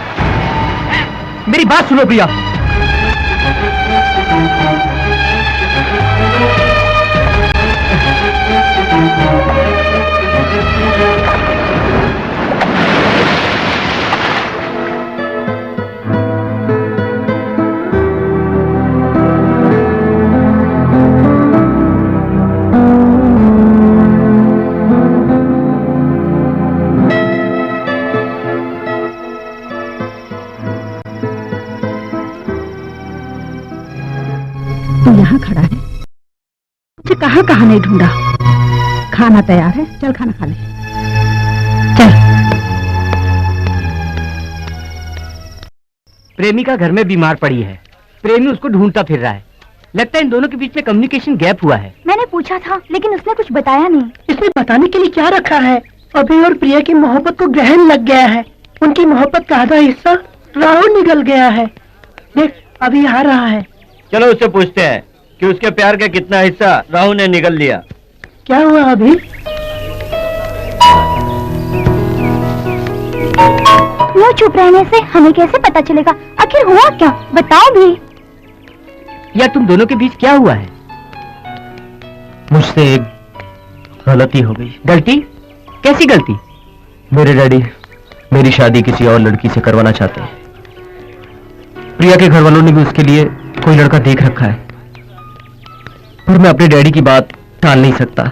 मेरी बात सुनो प्रिया। तू यहाँ खड़ा है, मुझे कहाँ कहाँ नहीं ढूंढा। खाना तैयार है, चल खाना खा ले। चल। प्रेमिका घर में बीमार पड़ी है, प्रेमी उसको ढूंढता फिर रहा है। लगता है इन दोनों के बीच में कम्युनिकेशन गैप हुआ है। मैंने पूछा था लेकिन उसने कुछ बताया नहीं। इसमें बताने के लिए क्या रखा है? अभी और प्रिया की मोहब्बत को ग्रहण लग गया है। उनकी मोहब्बत का आधा हिस्सा राहुल निगल गया है। देख अभी आ रहा है। चलो उससे पूछते हैं कि उसके प्यार का कितना हिस्सा राहुल ने निगल लिया। क्या हुआ अभी? यूं चुप रहने से हमें कैसे पता चलेगा आखिर हुआ क्या? बताओ भी। या तुम दोनों के बीच क्या हुआ है? मुझसे एक गलती हो गई। गलती? कैसी गलती? मेरे डैडी मेरी शादी किसी और लड़की से करवाना चाहते हैं। प्रिया के घर वालों ने भी उसके लिए कोई लड़का देख रखा है, पर मैं अपने डैडी की बात टाल नहीं सकता।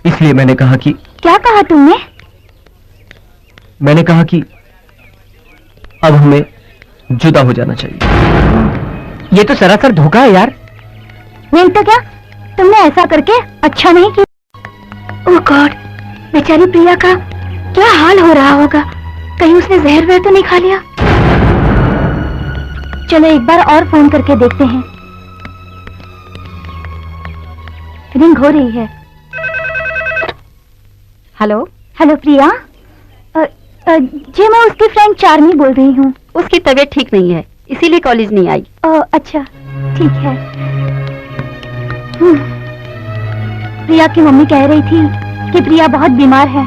इसलिए मैंने कहा कि क्या कहा तुमने? मैंने कहा कि अब हमें जुदा हो जाना चाहिए। ये तो सरासर धोखा है यार। नहीं तो क्या, तुमने ऐसा करके अच्छा नहीं किया। ओह गॉड, बेचारी प्रिया का क्या हाल हो रहा होगा। कहीं उसने जहर वहर तो नहीं खा लिया? चलो एक बार और फोन करके देखते हैं। रिंग हो रही है। हेलो। हेलो प्रिया, जी मैं उसकी फ्रेंड चार्मी बोल रही हूँ। उसकी तबीयत ठीक नहीं है, इसीलिए कॉलेज नहीं आई। अच्छा ठीक है। प्रिया की मम्मी कह रही थी कि प्रिया बहुत बीमार है,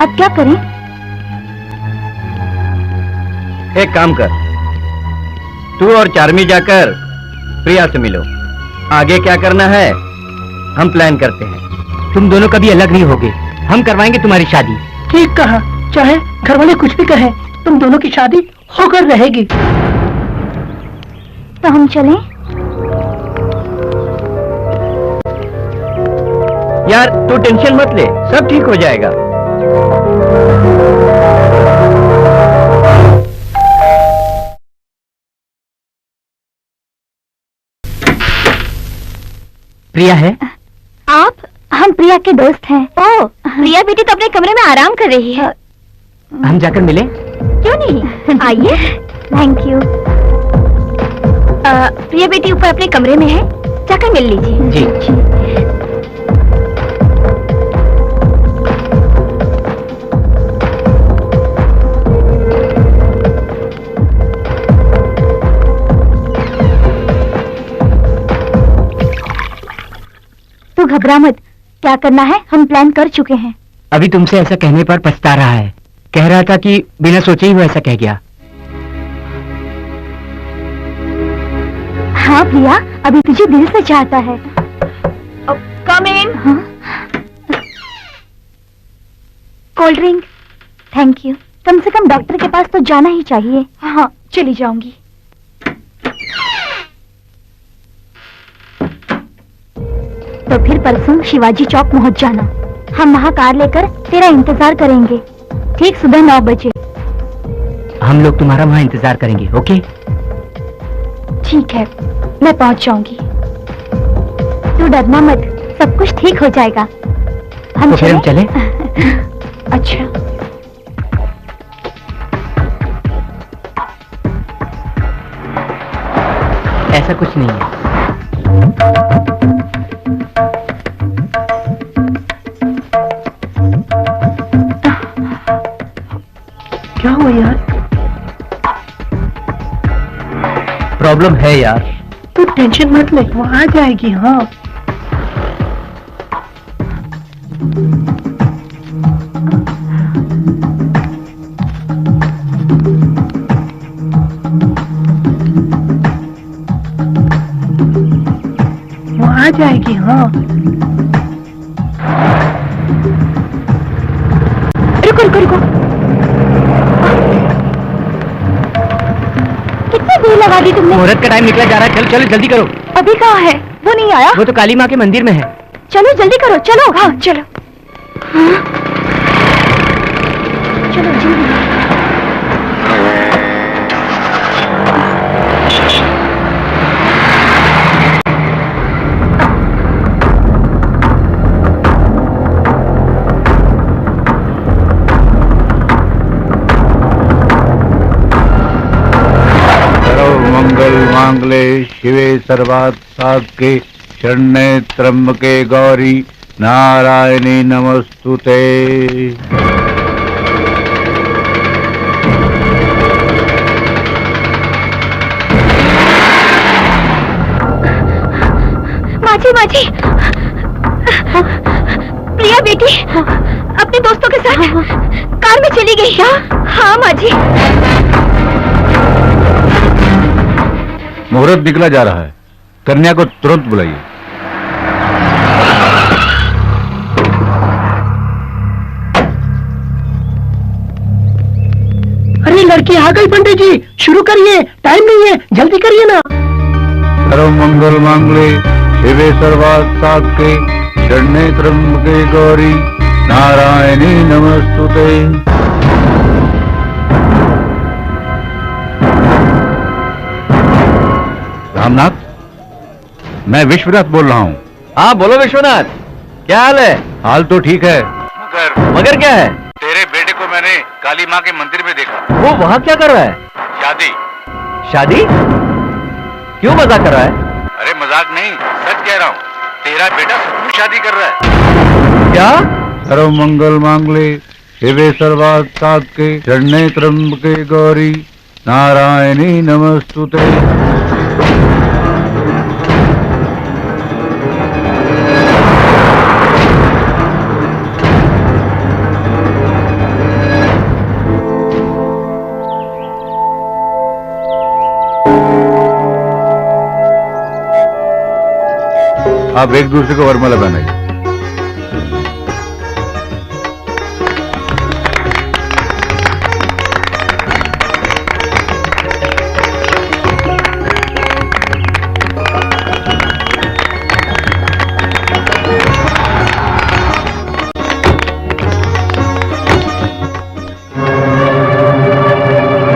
अब क्या करें? एक काम कर, तू और चार्मी जाकर प्रिया से मिलो। आगे क्या करना है हम प्लान करते हैं। तुम दोनों कभी अलग नहीं होगे, हम करवाएंगे तुम्हारी शादी। ठीक कहा, चाहे घर वाले कुछ भी कहें, तुम दोनों की शादी होकर रहेगी। तो हम चलें? यार तू टेंशन मत ले, सब ठीक हो जाएगा। प्रिया है? आप? हम प्रिया के दोस्त हैं। ओह, प्रिया बेटी तो अपने कमरे में आराम कर रही है। हम जाकर मिले? क्यों नहीं, आइए। Thank you. प्रिया बेटी ऊपर अपने कमरे में है, जाकर मिल लीजिए। जी। तू घबरा मत, क्या करना है हम प्लान कर चुके हैं। अभी तुमसे ऐसा कहने पर पछता रहा है। कह रहा था कि बिना सोचे ही वो ऐसा कह गया। हाँ प्रिया, अभी तुझे दिल से चाहता है। Come in. Cold drink. Thank you. कम से कम डॉक्टर के पास तो जाना ही चाहिए। हाँ चली जाऊंगी। तो फिर परसों शिवाजी चौक पहुंच जाना। हम वहाँ कार लेकर तेरा इंतजार करेंगे, ठीक सुबह 9 बजे। हम लोग तुम्हारा वहाँ इंतजार करेंगे, ओके? ठीक है, मैं पहुंच जाऊंगी। तू डरना मत, सब कुछ ठीक हो जाएगा। तो फिर हम चले? अच्छा। ऐसा कुछ नहीं है। क्या हुआ यार? प्रॉब्लम है यार। तू टेंशन मत ले, वो आ जाएगी। हाँ वो आ जाएगी। हाँ रुको रुको रुको, कितनी देर लगा दी तुमने? मुहूर्त का टाइम निकला जा रहा है, चलो चलो जल्दी करो। अभी कहाँ है? वो नहीं आया? वो तो काली माँ के मंदिर में है। चलो जल्दी करो, चलो। हाँ चलो। हाँ? चलो जल्दी। सर्वात् सात्के शरण्ये त्र्यंबके गौरी नारायणी नमस्तुते। माजी माजी, प्रिया बेटी अपने दोस्तों के साथ कार में चली गई। हाँ माजी। मुहूर्त निकला जा रहा है, कन्या को तुरंत बुलाइए। अरे लड़की आ गई पंडित जी, शुरू करिए, टाइम नहीं है, जल्दी करिए ना। सर्व मंगल मांगले शिवे सर्वात् सात्के शरण्ये त्र्यंबके गौरी नारायणी नमस्तुते। रामनाथ, मैं विश्वनाथ बोल रहा हूँ। हाँ बोलो विश्वनाथ, क्या हाल है? हाल तो ठीक है, मगर क्या है? तेरे बेटे को मैंने काली माँ के मंदिर में देखा। वो वहाँ क्या कर रहा है? शादी। शादी? क्यों मजाक कर रहा है? अरे मजाक नहीं, सच कह रहा हूँ, तेरा बेटा सचमुच शादी कर रहा है। क्या? सर्व मंगल मांगले शिवे सर्वात् सात्के शरण्ये त्र्यंबके गौरी नारायणी नमस्तुते। आप एक दूसरे को वरमाला पहनाइए।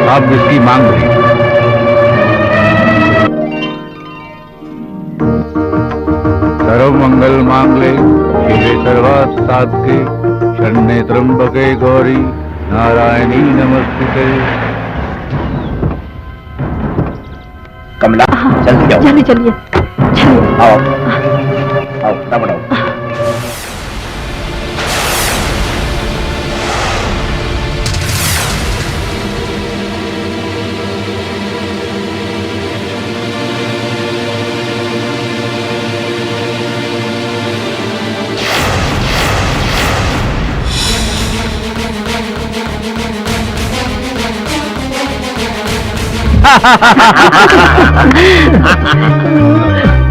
आप जिसकी मांग रही हैं। सर्व मंगल मांगले शिवे सर्वात् सात्के शरण्ये त्र्यंबके गौरी नारायणी नमस्तुते। कमला जल्दी जाओ। चलिए चलिए चलिए। आओ आओ, बढ़ाओ।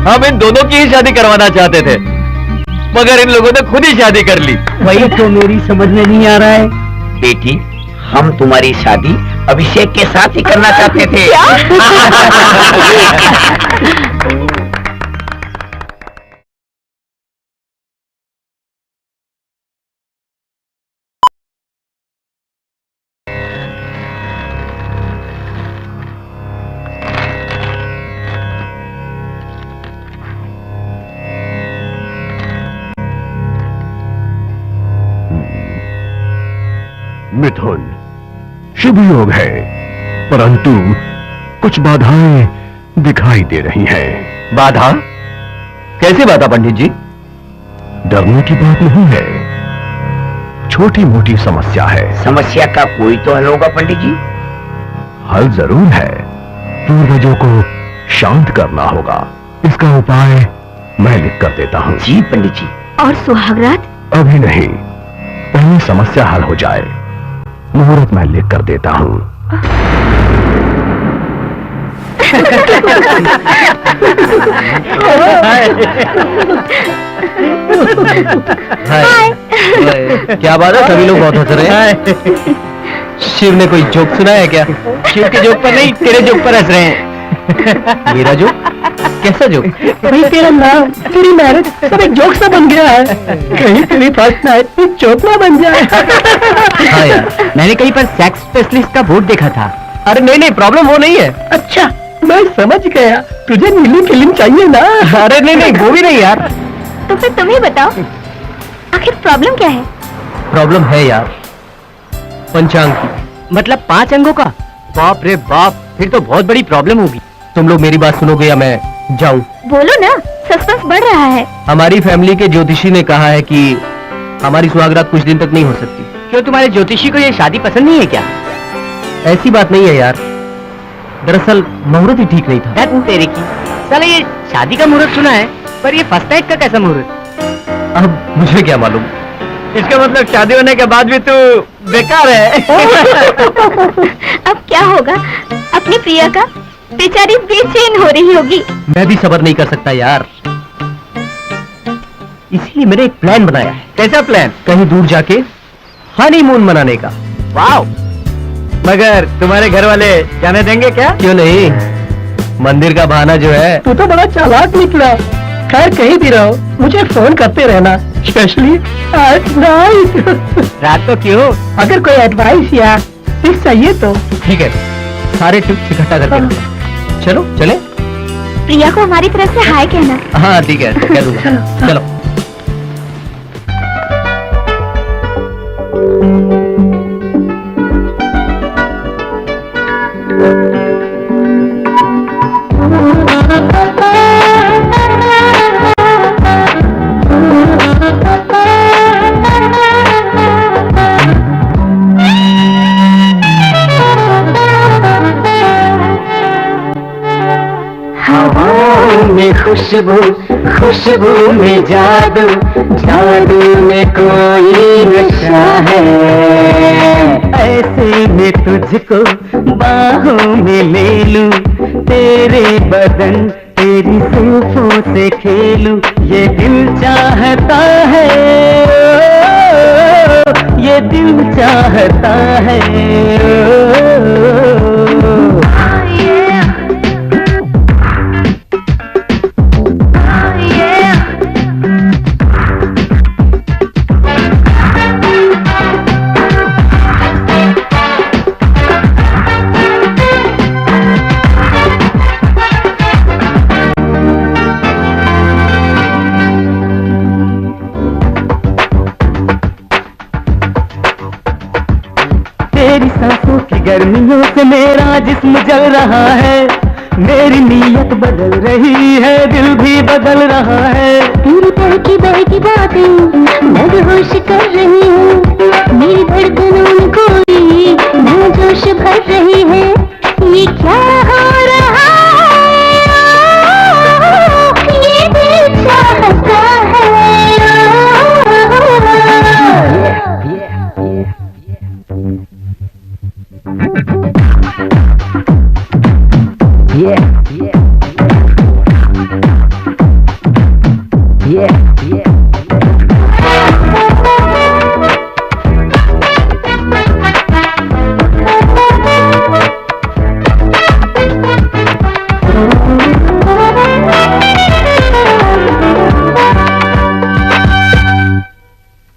हम इन दोनों की ही शादी करवाना चाहते थे, मगर इन लोगों ने खुद ही शादी कर ली। वही तो मेरी समझ में नहीं आ रहा है। बेटी, हम तुम्हारी शादी अभिषेक के साथ ही करना चाहते थे। मिथुन, शुभ योग है, परंतु कुछ बाधाएं दिखाई दे रही हैं। बाधा? कैसी बाधा पंडित जी? डरने की बात नहीं है, छोटी मोटी समस्या है। समस्या का कोई तो हल होगा पंडित जी। हल जरूर है, पूर्वजों को शांत करना होगा। इसका उपाय मैं लिख कर देता हूँ। जी पंडित जी। और सुहागरात? अभी नहीं, पहले समस्या हल हो जाए। मुहूर्त मैं लिख कर देता हूँ। क्या बात है, सभी लोग बहुत हंस रहे हैं। शिव ने कोई जोक सुनाया है क्या? शिव के जोक पर नहीं, तेरे जोक पर हंस रहे हैं। मेरा जोक? कैसा जोक? भाई तेरा नाम, तेरी मैरिज सब एक जोक सा बन गया है। कहीं तेरी फर्स्ट नाइट जोक ना बन जाए। हाँ यार, मैंने कहीं पर सेक्स स्पेशलिस्ट का बोर्ड देखा था। अरे नहीं नहीं, प्रॉब्लम वो नहीं है। अच्छा, मैं समझ गया, तुझे नीली फिल्म चाहिए ना। अरे नहीं नहीं, वो भी नहीं यार। तो फिर तुम ही बताओ, आखिर प्रॉब्लम क्या है? प्रॉब्लम है यार, पंचांग की। मतलब 5 अंगों का? बाप रे बाप, फिर तो बहुत बड़ी प्रॉब्लम होगी। तुम लोग मेरी बात सुनोगे या मैं जाऊं? बोलो ना, सस्पेंस बढ़ रहा है। हमारी फैमिली के ज्योतिषी ने कहा है कि हमारी सुहागरात कुछ दिन तक नहीं हो सकती। क्यों, तुम्हारे ज्योतिषी को ये शादी पसंद नहीं है क्या? ऐसी बात नहीं है यार, दरअसल मुहूर्त ही ठीक नहीं था। दैट तेरे की साला, ये शादी का मुहूर्त सुना है, पर ये फर्स्ट नाइट का कैसा मुहूर्त? अब मुझे क्या मालूम। इसका मतलब शादी होने के बाद भी तू बेकार है। अब क्या होगा? अपनी प्रिया का बेचारी बेचैन हो रही होगी। मैं भी सब्र नहीं कर सकता यार, इसीलिए मैंने एक प्लान बनाया है। कैसा प्लान? कहीं दूर जाके हनीमून मनाने का। वाओ! मगर तुम्हारे घर वाले जाने देंगे क्या? क्यों नहीं, मंदिर का बहाना जो है। तू तो बड़ा चालाक निकला। खैर कहीं भी रहो, मुझे फोन करते रहना, स्पेशली एट नाइट। रात को क्यों? अगर कोई एडवाइस या टिप्स चाहिए तो। ठीक है, सारे टिप्स इकट्ठा करके रखना। चलो चले। प्रिया को हमारी तरफ से हाय कहना। हाँ ठीक है, कह दूंगा। चलो। खुशबू खुशबू में जादू, जादू में कोई नशा है। ऐसे में तुझको बाहों में ले लूं, तेरे बदन तेरी जुल्फों से खेलूं, ये दिल चाहता है, ये दिल चाहता है। तेरी सांसों की गर्मियों से मेरा जिस्म जल रहा है, मेरी नीयत बदल रही है, दिल भी बदल रहा है। तेरी बहकी बातें मदहोश कर रही हूँ, मेरी धड़कनों में कोई नया जोश भर रही है। ये क्या हो रहा है, ये दिल चाहता है।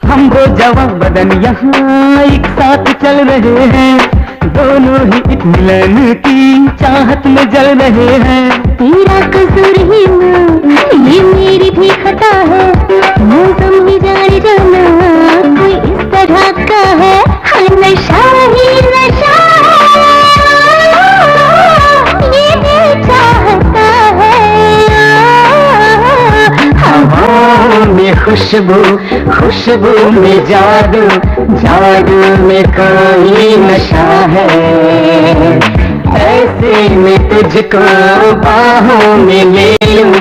हम वो जवां बदन यहाँ एक साथ चल रहे हैं, दोनों ही एक मिलन की चाहत में जल रहे हैं। तेरा कसूर ही ना, ये मेरी भी खता है, मौसम ही जाने जाना कोई इस तरह का है। हाँ, नशा ही नशा ये दिल चाहता है। हवाओं में खुशबू, खुशबू में जादू, जादू में कोई नशा है। ऐसे में तुझको बाहों में ले लूं,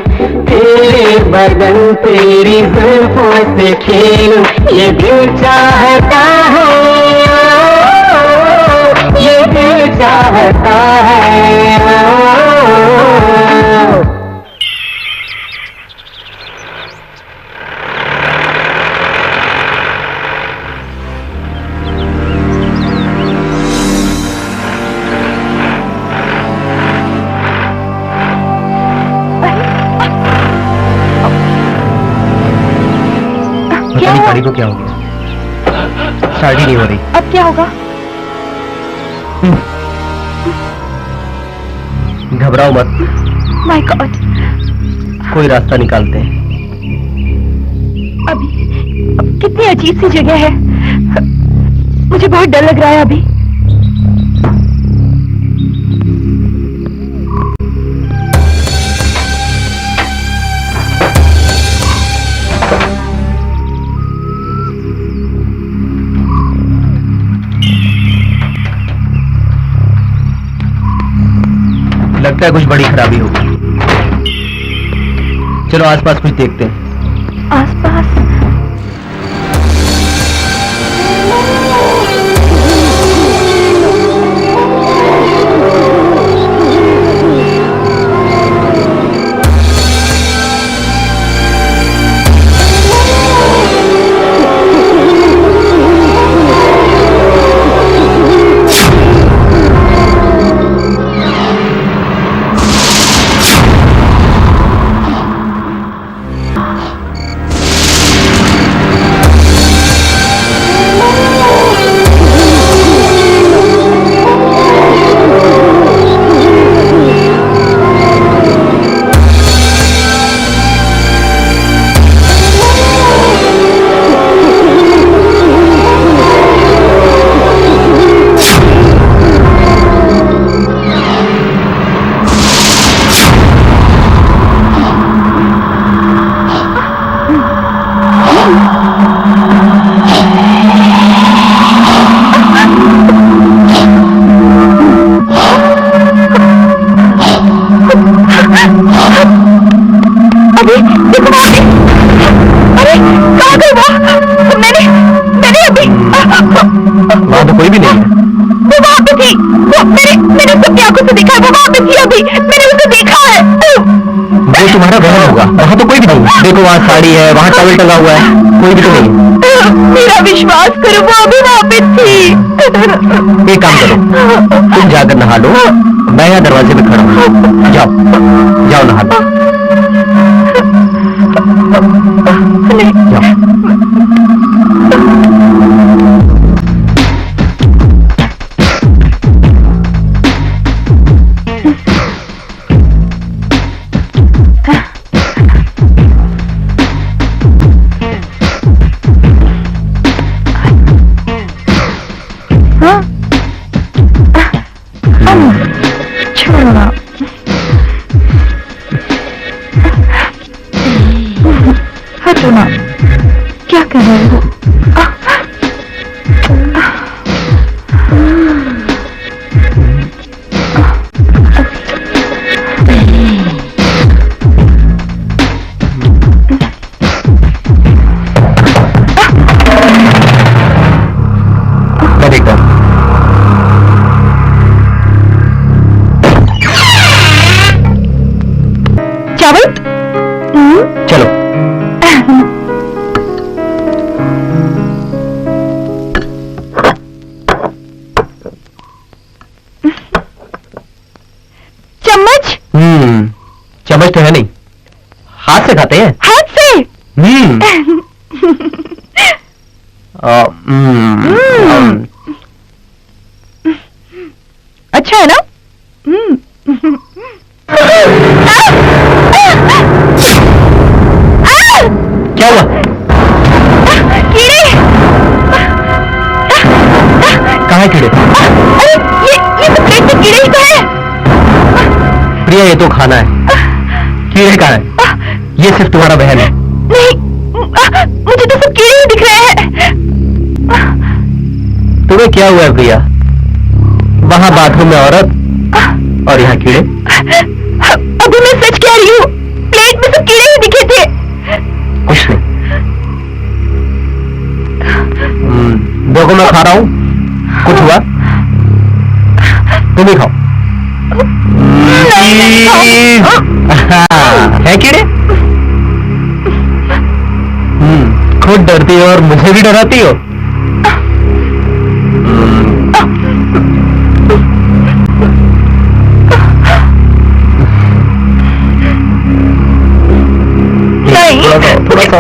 तेरे बदन तेरी जुल्फों से खेलूं, ये दिल चाहता है, ये दिल चाहता है। पता नहीं गाड़ी को क्या हो गया, स्टार्ट ही नहीं हो रही। अब क्या होगा? घबराओ मत, माय गॉड, कोई रास्ता निकालते हैं। अब कितनी अजीब सी जगह है, मुझे बहुत डर लग रहा है अभी। लगता है कुछ बड़ी खराबी होगी। चलो आसपास कुछ देखते हैं। आसपास वहाँ तो कोई भी नहीं है। वो वहाँ पे थी, वो मैंने सबकी आंखों से देखा है, वो वहाँ पे थी अभी, मैंने उसे देखा है। वो तुम्हारा वहम होगा, वहाँ तो कोई भी नहीं है। देखो वहाँ साड़ी है, वहाँ टॉवल टंगा हुआ है, कोई भी तो नहीं है। मेरा विश्वास करो, वो अभी वहाँ पे थी। एक काम करो, तुम जाकर नहा लो, मैं यहाँ दरवाजे पे खड़ा हूँ। जाओ जाओ नहा लो। जाओ। क्या कर रहे हो? मैं देखता हूँ। चावल? चलो। चम्मच तो है नहीं, हाथ से खाते हैं। हाथ से? अच्छा है ना? क्या हुआ? कीड़े। कहाँ है कीड़े? ये तो प्लेट में कीड़े ही तो है। प्रिया ये तो खाना है, कीड़े कहाँ है? ये सिर्फ तुम्हारा बहन है। नहीं, मुझे तो सब कीड़े ही दिख रहे हैं। तुम्हें क्या हुआ है प्रिया? वहाँ बाथरूम में औरत और यहाँ कीड़े। अभी मैं सच कह रही हूँ, प्लेट में सब कीड़े ही दिखे थे। कुछ नहीं। देखो मैं खा रहा हूँ, कुछ हुआ? तुम ही खाओ। है कीड़े? खुद डरती हो और मुझे भी डराती हो। थोड़ा सा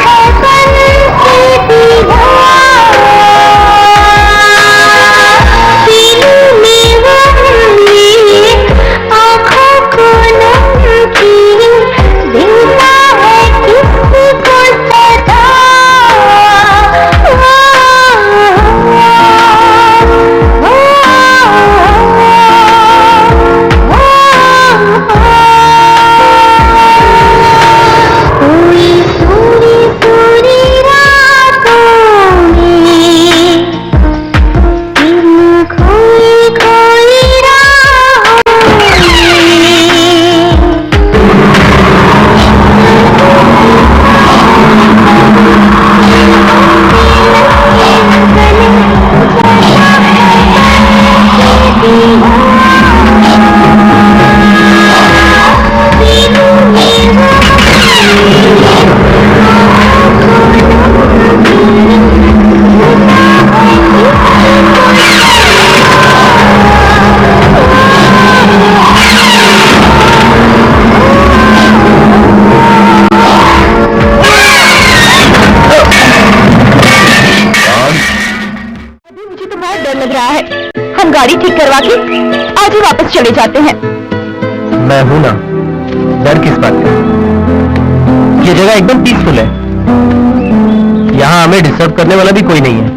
करता है गाड़ी ठीक करवा के आज ही वापस चले जाते हैं। मैं हूं ना, डर किस बात का? ये जगह एकदम पीसफुल है, यहाँ हमें डिस्टर्ब करने वाला भी कोई नहीं है।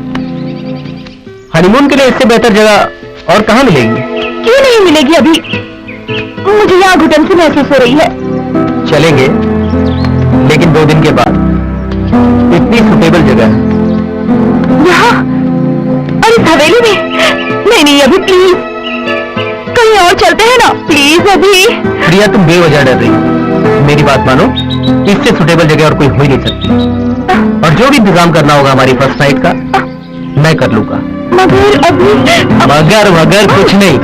हनीमून के लिए इससे बेहतर जगह और कहाँ मिलेगी? क्यों नहीं मिलेगी? अभी मुझे यहाँ घुटन से महसूस हो रही है। चलेंगे, लेकिन 2 दिन के बाद। इतनी सुटेबल जगह है यहाँ और इस हवेली में। नहीं, अभी प्लीज कहीं और चलते हैं ना, प्लीज अभी। प्रिया, तुम बेवजह डर रही हो। मेरी बात मानो, इससे सुटेबल जगह और कोई हो ही नहीं सकती। और जो भी इंतजाम करना होगा हमारी फर्स्ट नाइट का, मैं कर लूंगा। मगर अभी मगर कुछ नहीं।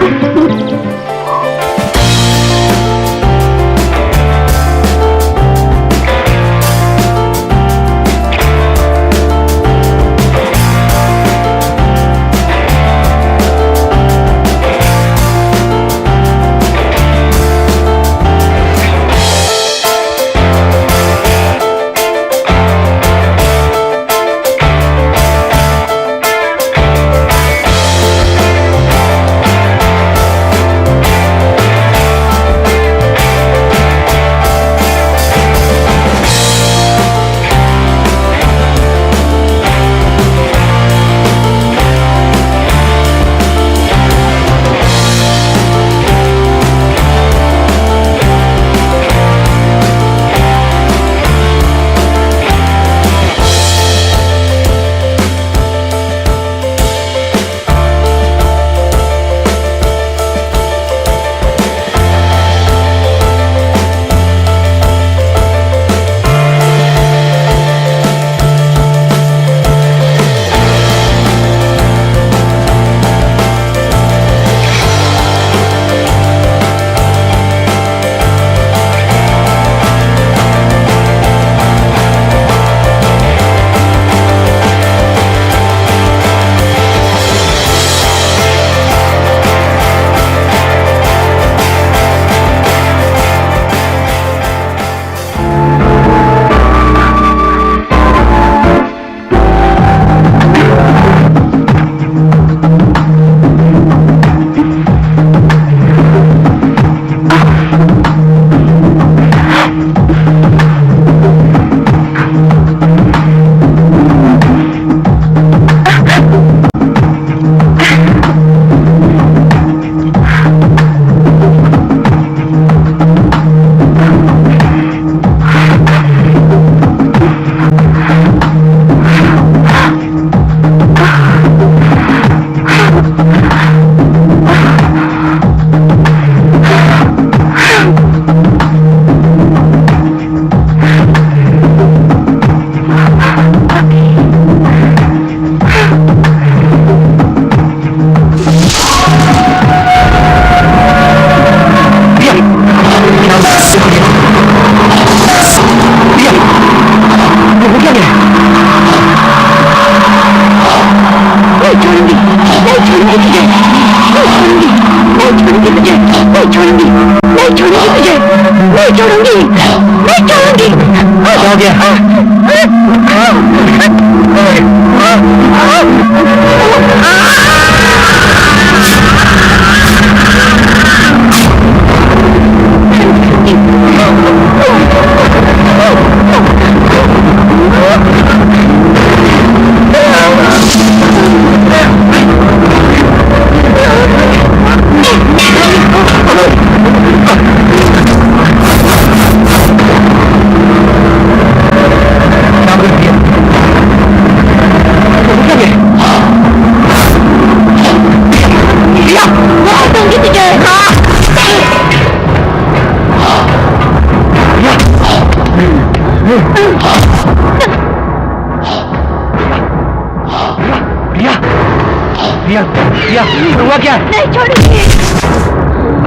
प्रिया, हुआ क्या? नहीं छोड़ूंगी।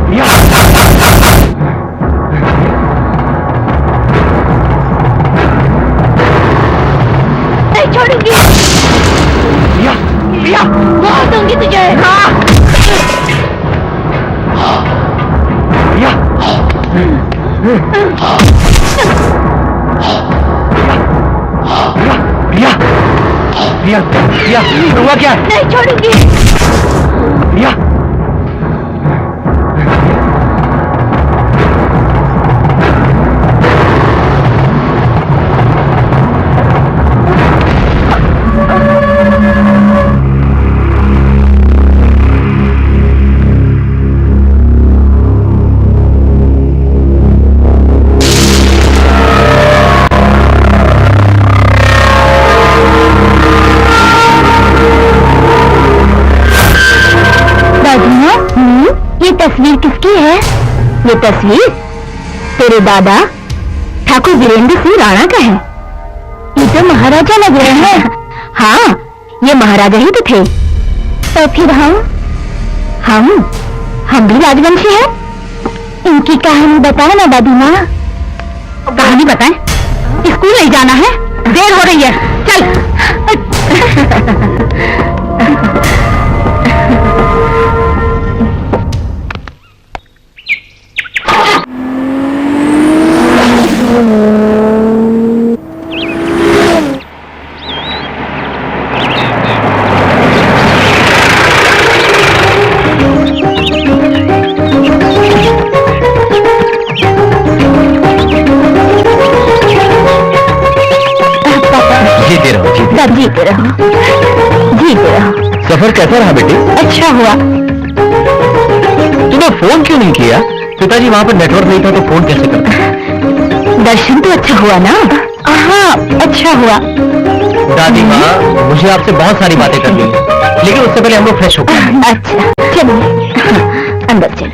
प्रिया, नहीं छोड़ूंगी। प्रिया, प्रिया, मार दूंगी तुझे। प्रिया, प्रिया, प्रिया, प्रिया, हुआ क्या? नहीं छोड़ूंगी। प्रिया, तस्वीर किसकी है? ये तस्वीर तेरे दादा ठाकुर वीरेंद्र सिंह राणा का है। ये तो महाराजा लग रहे हैं। हाँ, ये महाराजा ही तो थे। तो फिर हम भी राजवंशी हैं। इनकी कहानी बताओ ना दादी माँ। कहानी बताएं? स्कूल नहीं जाना है, देर हो रही है, चल। जीते रहो, जीते रहो। सफर कैसा रहा बेटी? अच्छा हुआ। तूने फोन क्यों नहीं किया? पिताजी वहाँ पर नेटवर्क नहीं था तो फोन कैसे करता? दर्शन तो अच्छा हुआ ना? हाँ, अच्छा हुआ। दादी माँ, मुझे आपसे बहुत सारी बातें करनी है, लेकिन उससे पहले हम लोग फ्रेश होकर आएं। अच्छा, चलिए अंदर चलो।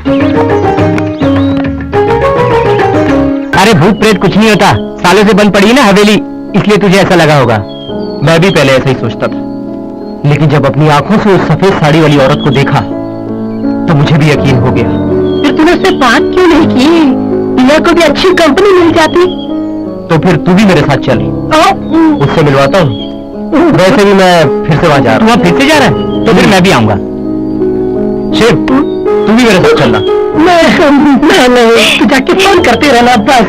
अरे भूत प्रेत कुछ नहीं होता, सालों से बंद पड़ी है ना हवेली, इसलिए तुझे ऐसा लगा होगा। मैं भी पहले ऐसा ही सोचता था, लेकिन जब अपनी आंखों से उस सफेद साड़ी वाली औरत को देखा तो मुझे भी यकीन हो गया। फिर तूने उससे बात क्यों नहीं की? रिया को भी अच्छी कंपनी मिल जाती। तो फिर तू भी मेरे साथ चल, उससे मिलवाता हूँ। वैसे भी मैं फिर से वहां जा रहा हूँ। फिर से जा रहा है तो फिर मैं भी आऊंगा। शिव, तू भी मेरे साथ चलना। मैं नहीं, तू जाके फोन करते रहना बस।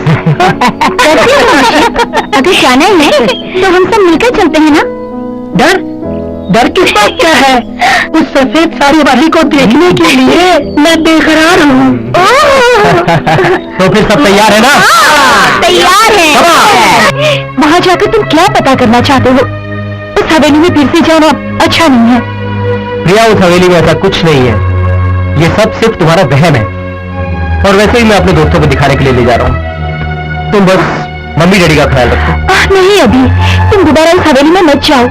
अगर जाना ही है तो हम सब मिलकर चलते हैं ना। डर किस बात का है? उस सफेद साड़ी वाली को देखने के लिए मैं बेकरार हूँ। तो फिर सब तैयार है ना? तैयार है। वहाँ जाकर तुम क्या पता करना चाहते हो? उस हवेली में फिर से जाना अच्छा नहीं है। प्रिया, उस हवेली में ऐसा कुछ नहीं है, ये सब सिर्फ तुम्हारा वहम है। और वैसे ही मैं अपने दोस्तों को दिखाने के लिए ले जा रहा हूँ। तुम बस मम्मी डैडी का ख्याल रखो। नहीं अभी, तुम दोबारा इस हवेली में मत जाओ,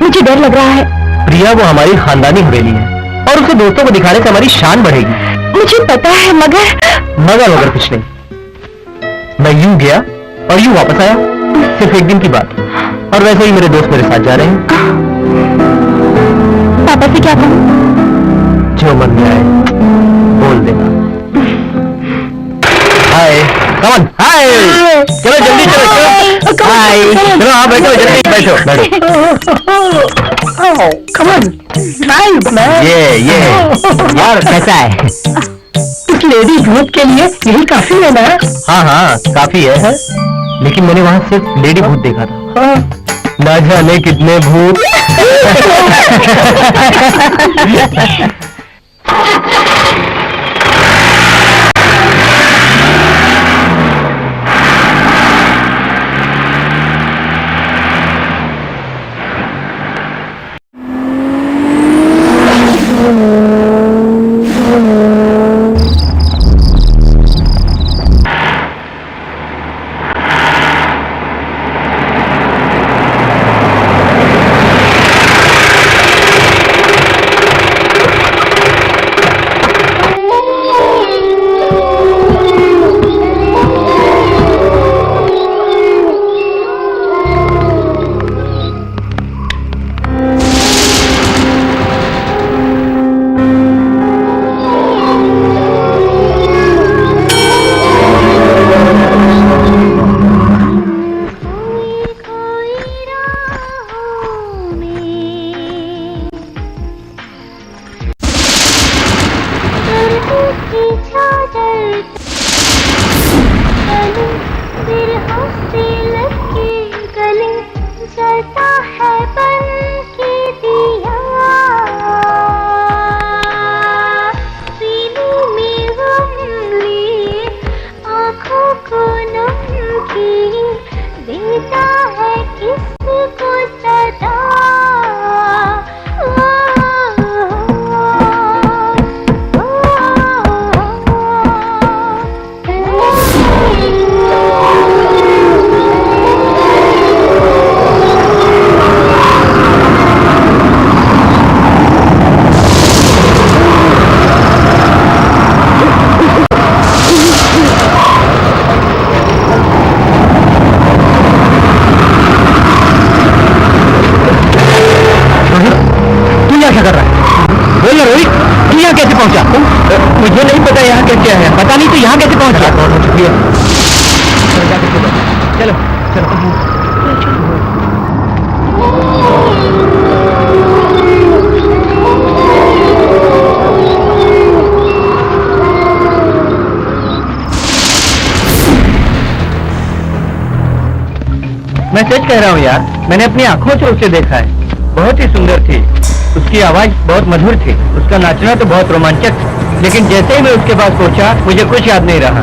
मुझे डर लग रहा है। प्रिया, वो हमारी खानदानी हवेली है और उसे दोस्तों को दिखाने से हमारी शान बढ़ेगी। मुझे पता है, मगर कुछ नहीं। मैं यूं गया और यूं वापस आया, सिर्फ एक दिन की बात। और वैसे ही मेरे दोस्त मेरे साथ जा रहे हैं। पापा से क्या कहूँ? जो मन में आए बोल देना। हाय, कमन, हाय, चलो जल्दी चलो, हाय, चलो आप बैठो, जल्दी बैठो, कमन, ये यार कैसा है? इस लेडी भूत के लिए यही काफी है ना? हाँ काफी है, लेकिन मैंने वहाँ सिर्फ लेडी भूत देखा था। ना जाने कितने भूत। पता नहीं तो यहाँ कैसे पहुंच गया? चलो चलो। मैं सच कह रहा हूँ यार, मैंने अपनी आंखों से उसे देखा है। बहुत ही सुंदर थी, उसकी आवाज बहुत मधुर थी, उसका नाचना तो बहुत रोमांचक था। लेकिन जैसे ही मैं उसके पास पहुंचा, मुझे कुछ याद नहीं रहा।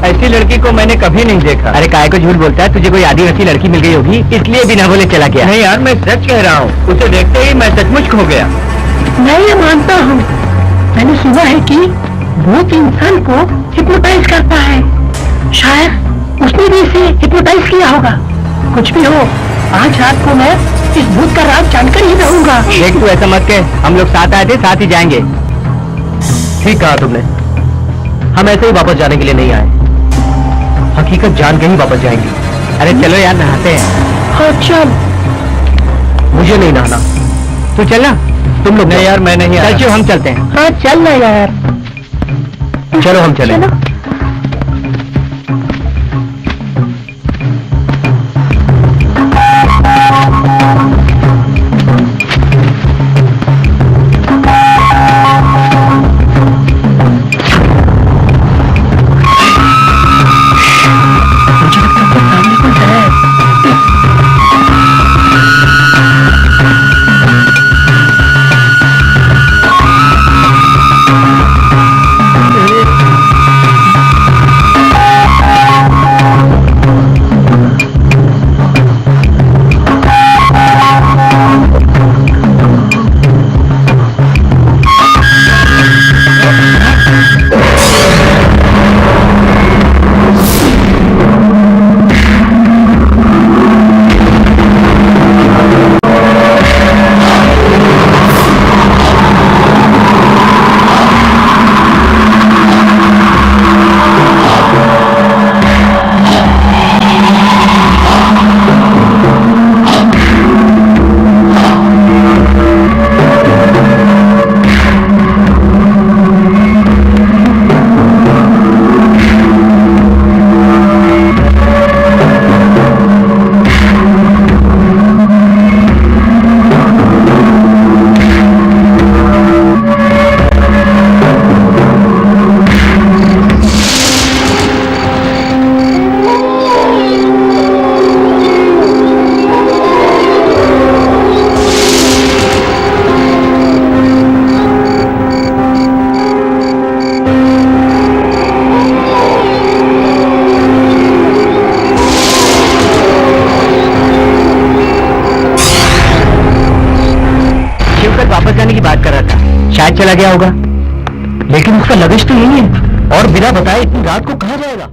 ऐसी लड़की को मैंने कभी नहीं देखा। अरे काहे को झूठ बोलता है? तुझे कोई आदिवासी लड़की मिल गई होगी इसलिए बिना बोले चला गया। नहीं यार, मैं सच कह रहा हूँ, उसे देखते ही मैं सचमुच खो गया। मैं ये मानता हूँ, मैंने सुना है कि भूत इंसान को हिप्नोटाइज करता है। शायद उसने भी इसे हिप्नोटाइज किया होगा। कुछ भी हो, आज रात को मैं इस भूत का राज जानकर ही रहूंगा। देख तू ऐसा मत कह, हम लोग साथ आए थे, साथ ही जाएंगे। ठीक कहा तुमने, हम ऐसे ही वापस जाने के लिए नहीं आए, हकीकत जान के ही वापस जाएंगे। अरे चलो यार, नहाते हैं। हाँ चल। मुझे नहीं नहाना, तू चलना। तुम लोग नहीं यार, मैं नहीं आया। चल हम चलते हैं। हाँ चल ना यार। चलो हम चलें। चलो। शायद चला गया होगा, लेकिन उसका लगेज तो यही है, और बिना बताए इतनी रात को कहाँ जाएगा?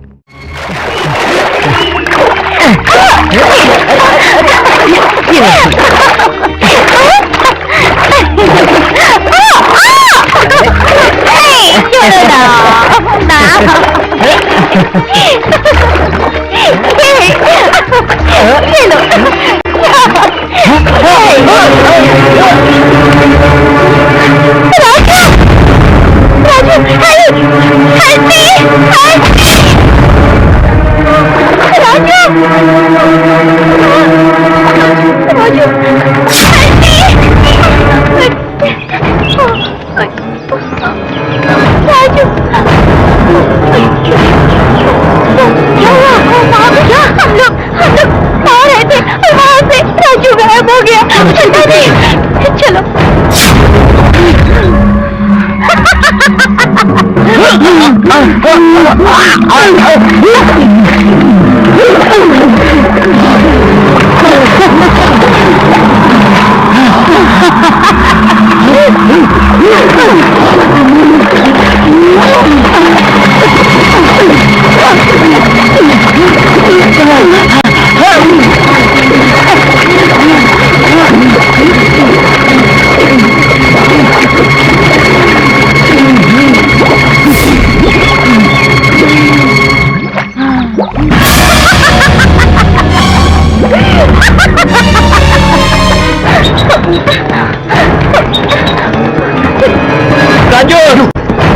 राजू,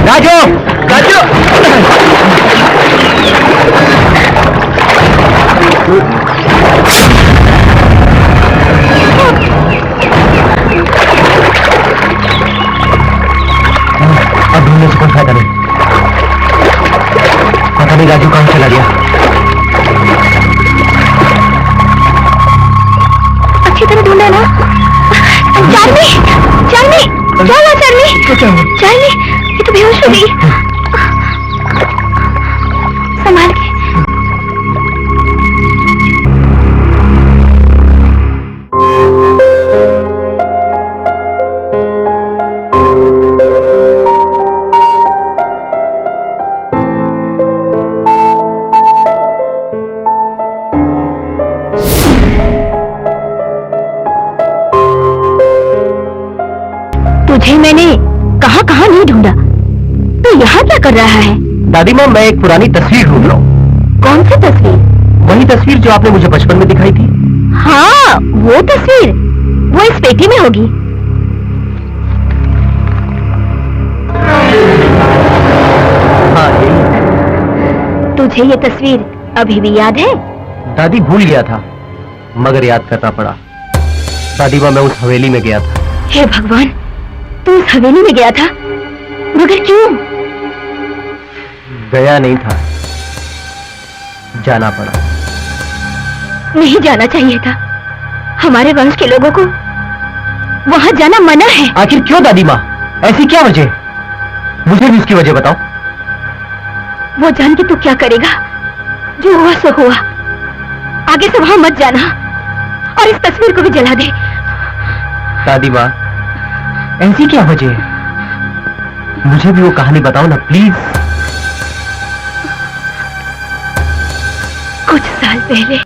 राजू, राजू। अब ढूंढने से कोई फायदा नहीं। पता नहीं राजू कहाँ चला गया। अच्छी तरह ढूंढा ना। चार्ली, चार्ली, क्या हुआ चार्ली? चार्ली, ये तो बेहोश हो गई। संभाल के। तुझे मैंने कहाँ कहाँ नहीं ढूंढा, तू यहाँ क्या कर रहा है? दादी माँ, मैं एक पुरानी तस्वीर ढूंढ रहा हूँ। कौन सी तस्वीर? वही तस्वीर जो आपने मुझे बचपन में दिखाई थी। हाँ, वो तस्वीर, वो इस पेटी में होगी। हाँ, यही। तुझे ये तस्वीर अभी भी याद है? दादी, भूल गया था, मगर याद करना पड़ा। दादी माँ, मैं उस हवेली में गया था। हे भगवान, तू उस हवेली में गया था, मगर क्यों? गया नहीं था, जाना पड़ा। नहीं जाना चाहिए था। हमारे वंश के लोगों को वहां जाना मना है। आखिर क्यों दादी माँ? ऐसी क्या वजह? मुझे भी उसकी वजह बताओ। वो जान के तू क्या करेगा? जो हुआ सो हुआ। आगे से वहां मत जाना और इस तस्वीर को भी जला दे। दादी माँ, ऐसी क्या वजह है? मुझे भी वो कहानी बताओ ना प्लीज। कुछ साल पहले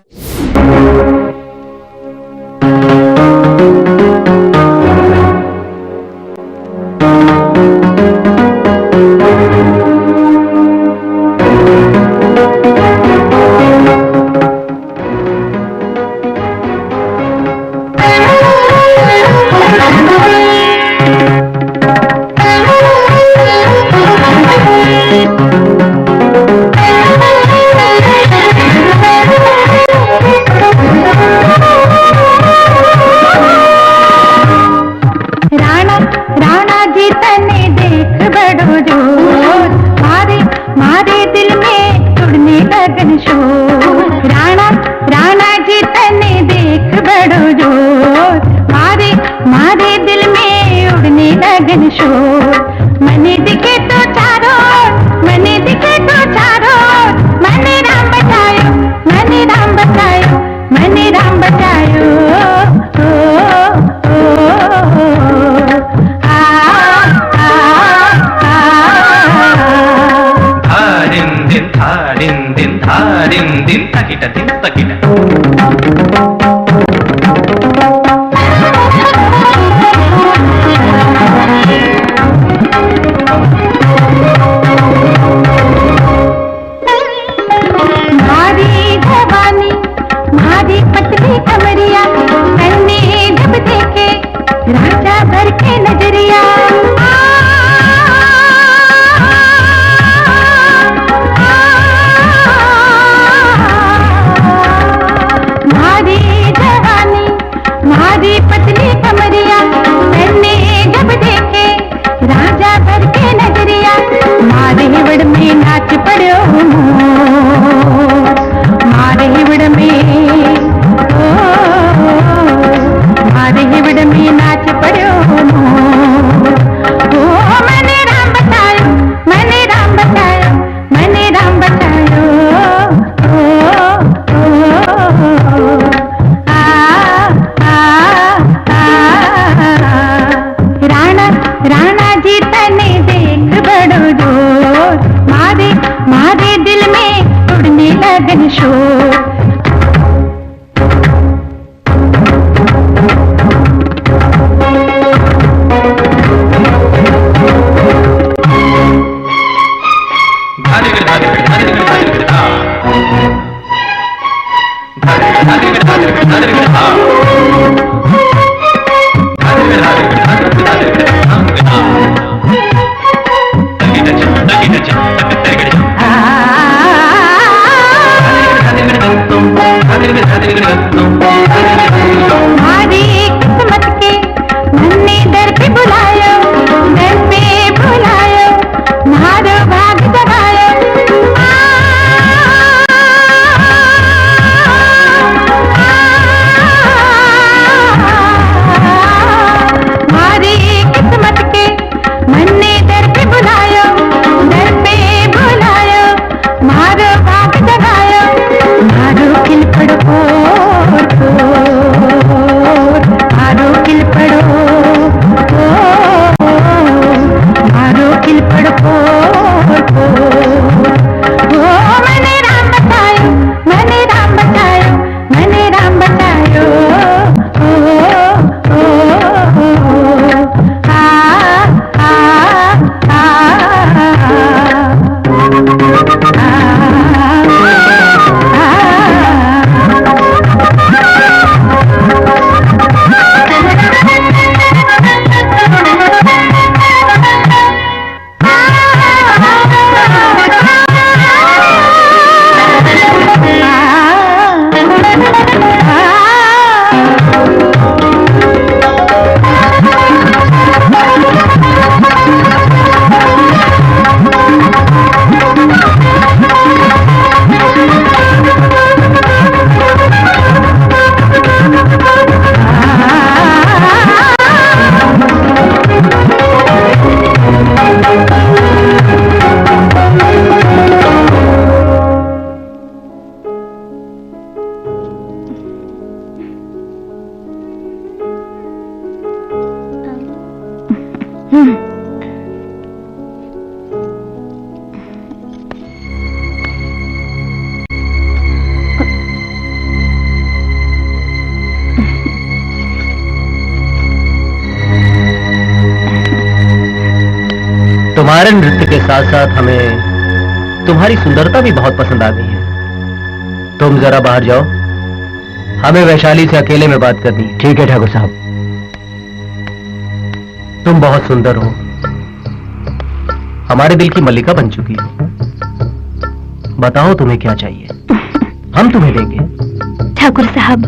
हमारी किस्मत के नन्हे दर पे बुलायो, दर पे बुलायो, मारो भाग जगायो। हमारी किस्मत के नन्हे दर पे बुलायो, दर पे बुलायो, मारो भाग जगायो। मारो खिल पड़ो मारो खिल पड़ो, मारो खिल पड़ो। मैंने राम बतायो, मैंने राम बतायो, मैंने राम बतायो। तुम्हारे नृत्य के साथ साथ हमें तुम्हारी सुंदरता भी बहुत पसंद आ गई है। तुम जरा बाहर जाओ, हमें वैशाली से अकेले में बात करनी है। ठीक है ठाकुर साहब। तुम बहुत सुंदर हो, हमारे दिल की मल्लिका बन चुकी हो। बताओ तुम्हें क्या चाहिए, हम तुम्हें देंगे। ठाकुर साहब,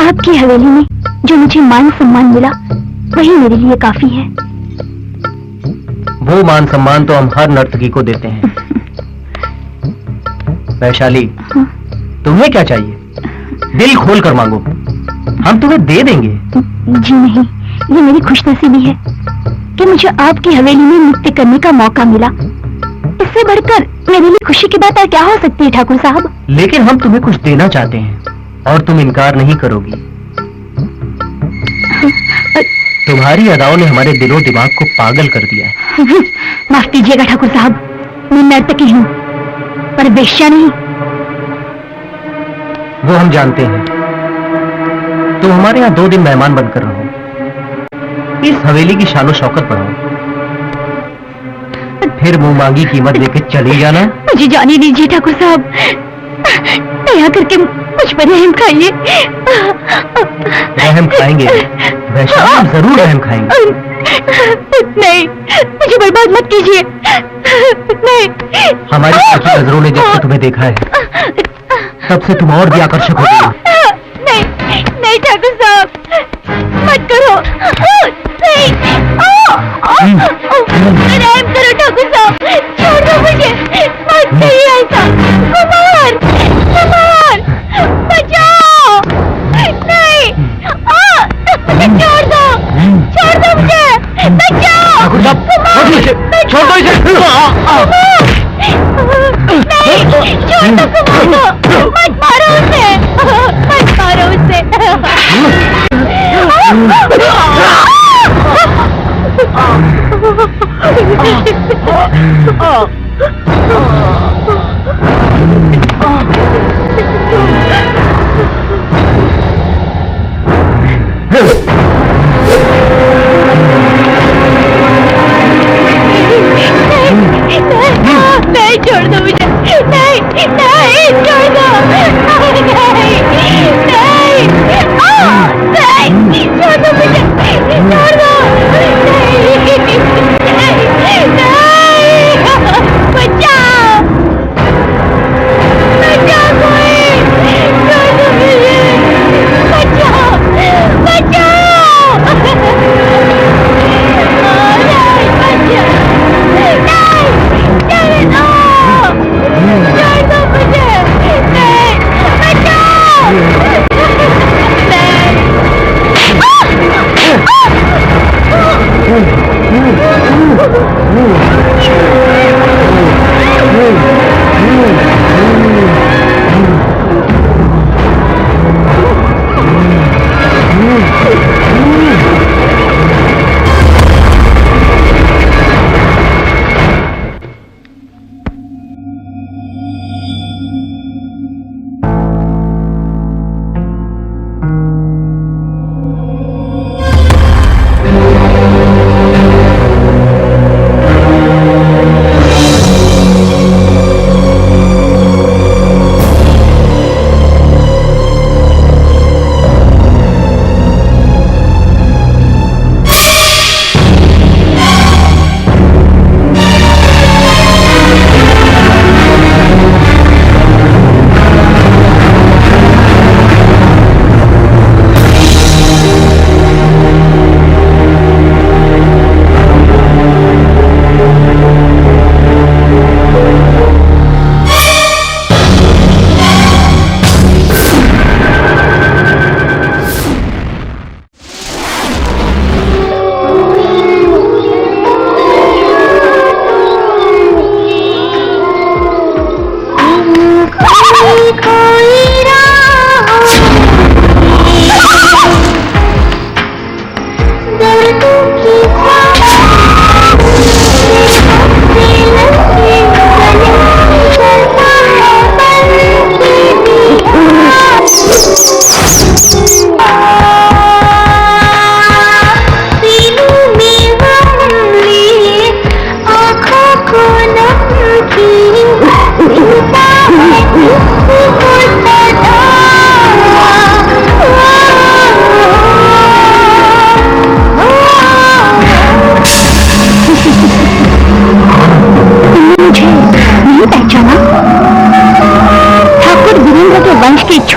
आपकी हवेली में जो मुझे मान सम्मान मिला वही मेरे लिए काफी है। वो मान सम्मान तो हम हर नर्तकी को देते हैं। वैशाली, तुम्हें क्या चाहिए? दिल खोल कर मांगो, हम तुम्हें दे देंगे। जी नहीं, ये मेरी खुशनसीबी है कि मुझे आपकी हवेली में नृत्य करने का मौका मिला। इससे बढ़कर मेरे लिए खुशी की बात और क्या हो सकती है ठाकुर साहब? लेकिन हम तुम्हें कुछ देना चाहते हैं और तुम इनकार नहीं करोगी। तुम्हारी अदाओं ने हमारे दिलो दिमाग को पागल कर दिया है। माफ कीजिएगा ठाकुर साहब, मैं नर्तकी हूँ पर वेश्या नहीं। वो हम जानते हैं। तुम हमारे यहाँ 2 दिन मेहमान बनकर रहो, इस हवेली की शानो शौकत बढ़ाओ, फिर मुंह मांगी कीमत लेके चले जाना। मुझे जाने दीजिए ठाकुर साहब, दया करके मुझ पर रहम खाइए। रहम खाएंगे वैशाली, हम जरूर रहम खाएंगे। नहीं, मुझे बर्बाद मत कीजिए। नहीं, हमारी सच्ची नजरों ने जब से तुम्हें देखा है तब से तुम और भी आकर्षक हो गई। नहीं नहीं ठाकुर साहब, मत करो। नहीं, रहम करो ठाकुर साहब, छोड़ दो मुझे, मत करिए ऐसा। कुमार, कुमार, बचाओ। नहीं, छोड़ दो मुझे, बचाओ। छोड़ दो इसे। नहीं, छोड़ दो कुमार, मत मारो उसे, मत मारो उसे। नहीं, छोड़ दो मुझे। नहीं, नहीं, छोड़ दो। नहीं, नहीं, नहीं, छोड़ दो मुझे, छोड़ दो। नहीं, नहीं,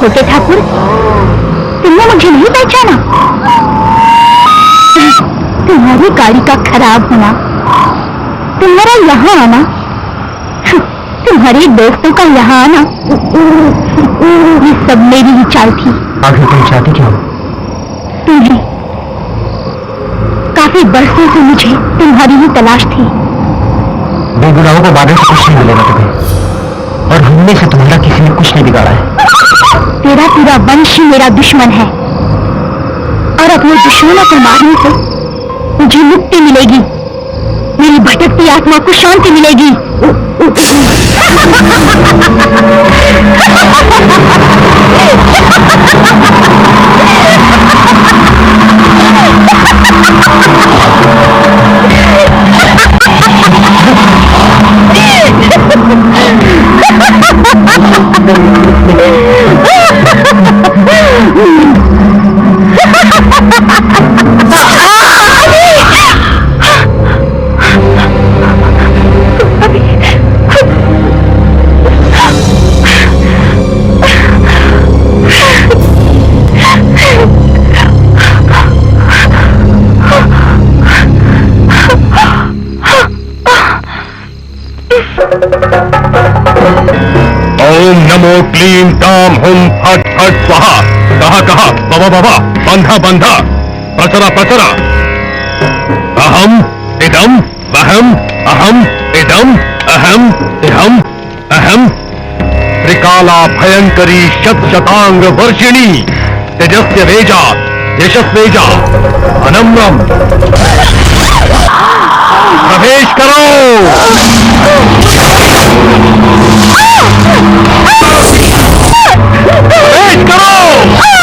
छोटे ठाकुर, तुमने मुझे नहीं पहचाना? तुम्हारी गाड़ी का खराब होना, तुम्हारा यहाँ आना, तुम्हारे दोस्तों का यहाँ आना, ये सब मेरी ही चाल थी। आखिर तुम चाहती क्या हो? तुम्हें काफी बरसों से मुझे तुम्हारी ही तलाश थी। बेगुनाहों को बादल से कुछ नहीं मिलेगा तुम्हें, और हमने से तुम्हारा किसी ने कुछ नहीं बिगाड़ा है। तेरा पूरा वंश ही मेरा दुश्मन है, और अपने दुश्मनों को मारने से मुझे मुक्ति मिलेगी, मेरी भटकती आत्मा को शांति मिलेगी। ओम नमो क्लीं ताम हुम फट फट स्वाहा। कहा कहा बाबा बाबा, बंधा बंधा, प्रचरा प्रचरा। अहम इदम अहम, अहम इदम अहम इहम अहम। त्रिकाला भयंकरी शत शतांग वर्षिणी, तेजस्य वेजा यशस्वेजा अनम्रम। प्रवेश करो। प्रवेश करो।